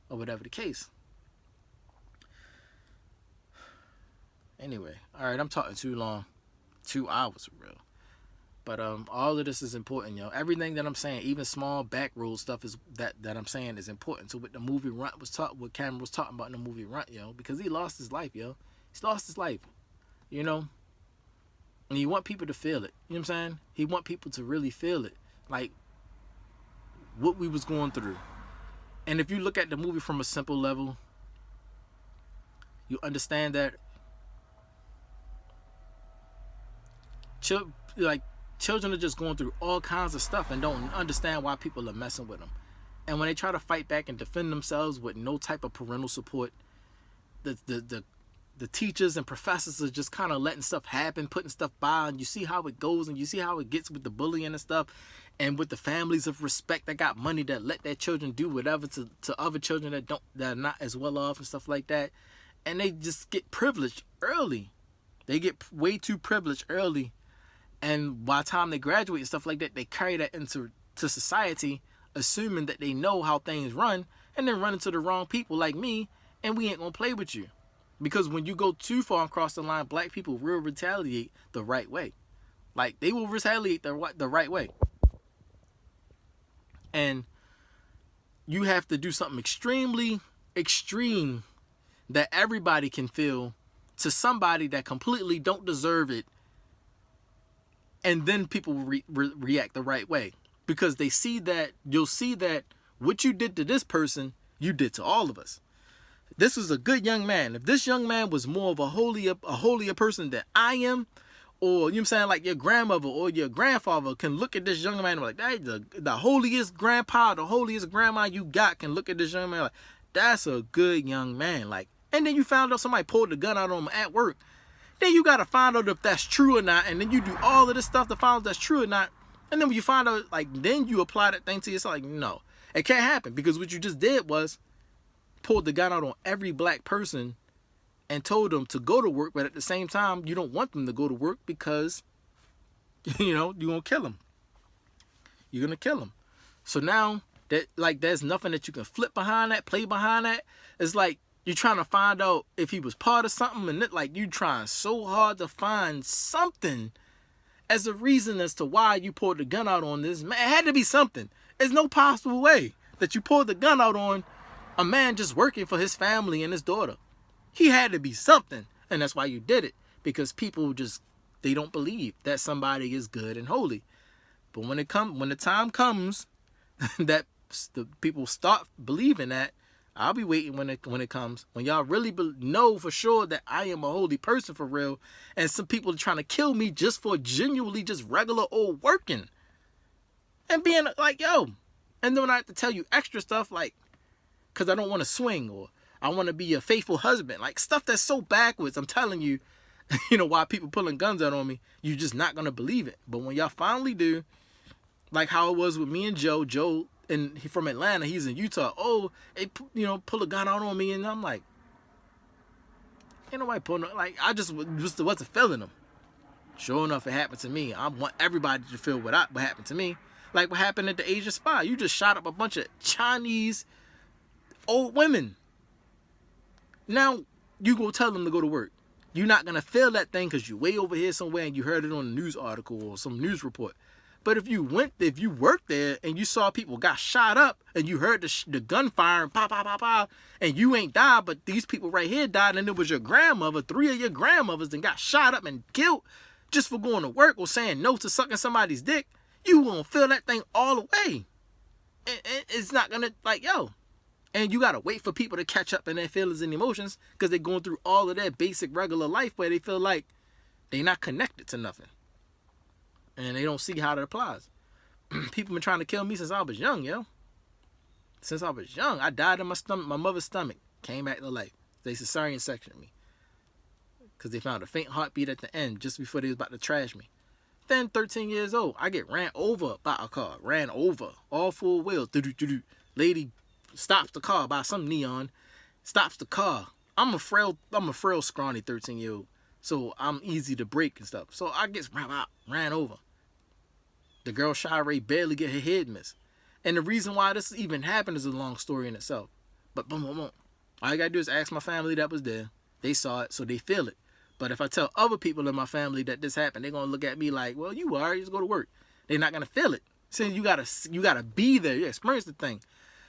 or whatever the case. Anyway, all right, I'm talking too long. 2 hours for real. But all of this is important, yo. Everything that I'm saying, even small back road stuff, is that I'm saying is important. So what the movie Runt what Cameron was talking about in the movie Runt, yo, because he lost his life, yo. He's lost his life, And you want people to feel it. You know what I'm saying? He want people to really feel it, like what we was going through. And if you look at the movie from a simple level, you understand that children are just going through all kinds of stuff and don't understand why people are messing with them. And when they try to fight back and defend themselves with no type of parental support, the teachers and professors are just kind of letting stuff happen, putting stuff by, and you see how it goes, and you see how it gets with the bullying and stuff, and with the families of respect that got money that let their children do whatever to other children that are not as well off and stuff like that. And they just get privileged early. They get way too privileged early. And by the time they graduate and stuff like that, they carry that into society, assuming that they know how things run, and then run into the wrong people like me, and we ain't gonna play with you. Because when you go too far across the line, black people will retaliate the right way. Like, they will retaliate the right way. And you have to do something extremely extreme that everybody can feel to somebody that completely don't deserve it. And then people will react the right way. Because they see that, you'll see that what you did to this person, you did to all of us. This was a good young man. If this young man was more of a holier person than I am, or, you know what I'm saying, like your grandmother or your grandfather can look at this young man and be like, that's the holiest grandpa, the holiest grandma you got, can look at this young man like, that's a good young man. Like, and then you found out somebody pulled the gun out on him at work. Then you got to find out if that's true or not, and then you do all of this stuff to find out if that's true or not. And then when you find out, like, then you apply that thing to yourself. Like, no, it can't happen, because what you just did was pulled the gun out on every black person and told them to go to work, but at the same time, you don't want them to go to work because, you're going to kill them. You're going to kill them. So now That like there's nothing that you can flip behind that, play behind that. It's like you're trying to find out if he was part of something, and it, like you trying so hard to find something as a reason as to why you pulled the gun out on this man. It had to be something. There's no possible way that you pulled the gun out on a man just working for his family and his daughter. He had to be something, and that's why you did it, because people just, they don't believe that somebody is good and holy. But when the time comes that the people start believing that, I'll be waiting when it comes. When y'all really know for sure that I am a holy person for real, and some people are trying to kill me just for genuinely just regular old working. And being like, yo. And then when I have to tell you extra stuff like, because I don't want to swing, or I want to be a faithful husband. Like stuff that's so backwards. I'm telling you, you know, why people pulling guns out on me, you're just not going to believe it. But when y'all finally do, like how it was with me and Joe. Joe, and he from Atlanta, he's in Utah. Oh, they, you know, pull a gun out on me. And I'm like, ain't nobody pulling, like, I just wasn't feeling them. Sure enough, it happened to me. I want everybody to feel what happened to me. Like what happened at the Asian Spy. You just shot up a bunch of Chinese old women. Now, you go tell them to go to work. You're not going to feel that thing because you're way over here somewhere and you heard it on a news article or some news report. But if you worked there and you saw people got shot up and you heard the gunfire and pop, pop, pop, pop, and you ain't died, but these people right here died, and it was your grandmother, 3 of your grandmothers that got shot up and killed just for going to work or saying no to sucking somebody's dick, you gonna feel that thing all the way. And it's not gonna, like, yo. And you gotta wait for people to catch up in their feelings and emotions because they're going through all of their basic regular life where they feel like they're not connected to nothing. And they don't see how that applies. People been trying to kill me since I was young, yo. Since I was young. I died in my stomach, my mother's stomach. Came back to life. They cesarean sectioned me. Because they found a faint heartbeat at the end just before they was about to trash me. Then 13 years old, I get ran over by a car. Ran over. All full wheels. Lady stops the car by some neon. Stops the car. I'm a frail, scrawny 13-year-old. So I'm easy to break and stuff. So I get ran over. The girl Shirey barely get her head missed. And the reason why this even happened is a long story in itself. But boom, boom, boom. All you gotta do is ask my family that was there. They saw it, so they feel it. But if I tell other people in my family that this happened, they're gonna look at me like, well, you are, you just go to work. They're not gonna feel it. So you gotta be there, you experience the thing.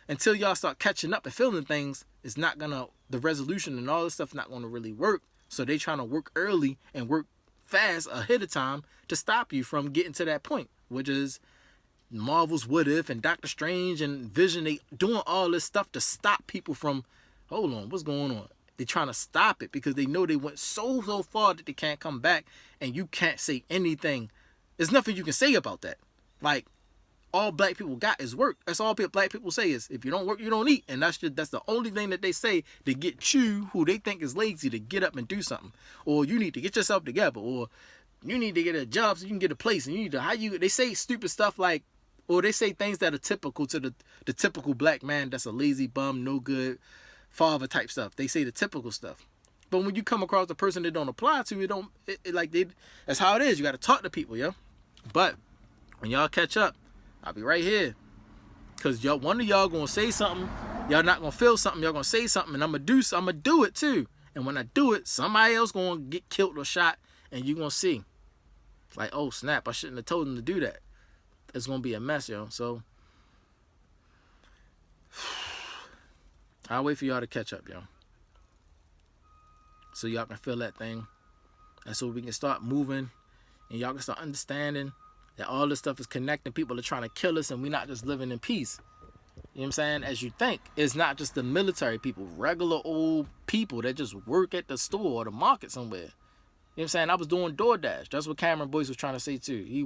Until y'all start catching up and feeling things, it's not gonna, the resolution and all this stuff not gonna really work. So they trying to work early and work fast ahead of time to stop you from getting to that point, which is Marvel's What If and Doctor Strange and Vision. They doing all this stuff to stop people from, hold on, what's going on? They trying to stop it because they know they went so far that they can't come back, and you can't say anything. There's nothing you can say about that. Like, all black people got is work. That's all black people say is, if you don't work, you don't eat. And that's the only thing that they say to get you, who they think is lazy, to get up and do something. Or you need to get yourself together. Or you need to get a job so you can get a place. And you need to, they say stupid stuff like, or they say things that are typical to the typical black man that's a lazy bum, no good father type stuff. They say the typical stuff. But when you come across a person that don't apply to, that's how it is. You got to talk to people, yo. But when y'all catch up, I'll be right here. Because one of y'all going to say something. Y'all not going to feel something. Y'all going to say something. And I'm going to do it too. And when I do it, somebody else going to get killed or shot. And you're going to see. Like, oh, snap. I shouldn't have told them to do that. It's going to be a mess, yo. So, I'll wait for y'all to catch up, yo. So y'all can feel that thing. And so we can start moving. And y'all can start understanding that all this stuff is connecting. People are trying to kill us, and we're not just living in peace. You know what I'm saying? As you think. It's not just the military people. Regular old people that just work at the store or the market somewhere. You know what I'm saying? I was doing DoorDash. That's what Cameron Boyce was trying to say too. He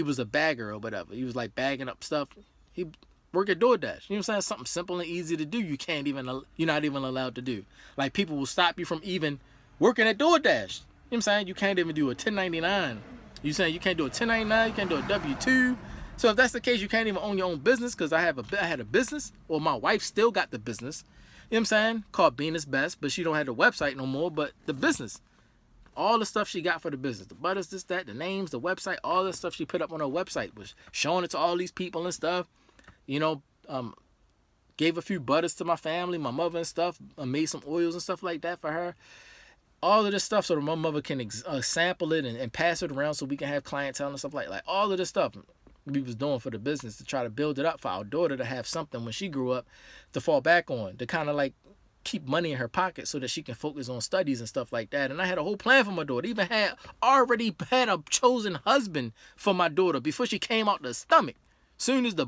was a bagger or whatever. He was like bagging up stuff. He worked at DoorDash. You know what I'm saying? Something simple and easy to do. You're not even allowed to do. Like, people will stop you from even working at DoorDash. You know what I'm saying? You can't even do a 1099. You saying you can't do a 1099, you can't do a W-2. So if that's the case, you can't even own your own business, because I had a business, or my wife still got the business. You know what I'm saying? Called Venus Best, but she don't have the website no more, but the business. All the stuff she got for the business. The butters, this, that, the names, the website, all the stuff she put up on her website was showing it to all these people and stuff. You know, gave a few butters to my family, my mother and stuff. I made some oils and stuff like that for her. All of this stuff so that my mother can sample it and pass it around so we can have clientele and stuff like all of this stuff we was doing for the business to try to build it up for our daughter to have something when she grew up to fall back on, to kind of like keep money in her pocket so that she can focus on studies and stuff like that. And I had a whole plan for my daughter. Even already had a chosen husband for my daughter before she came out the stomach. Soon as the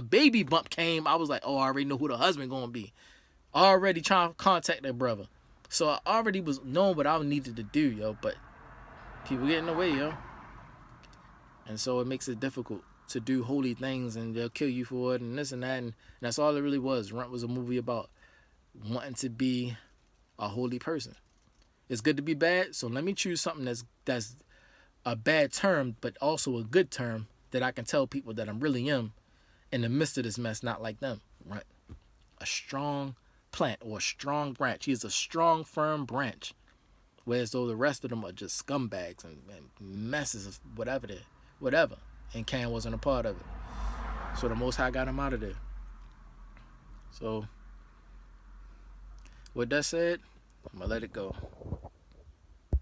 baby bump came, I was like, oh, I already know who the husband gonna be. Already trying to contact that brother. So I already was knowing what I needed to do, yo. But people get in the way, yo. And so it makes it difficult to do holy things, and they'll kill you for it, and this and that. And that's all it really was. Runt was a movie about wanting to be a holy person. It's good to be bad, so let me choose something that's a bad term, but also a good term that I can tell people that I really am in the midst of this mess, not like them. Right? A strong plant or a strong branch. He is a strong, firm branch. Whereas though the rest of them are just scumbags and messes of whatever. And Cam wasn't a part of it. So the Most High got him out of there. So with that said, I'm gonna let it go.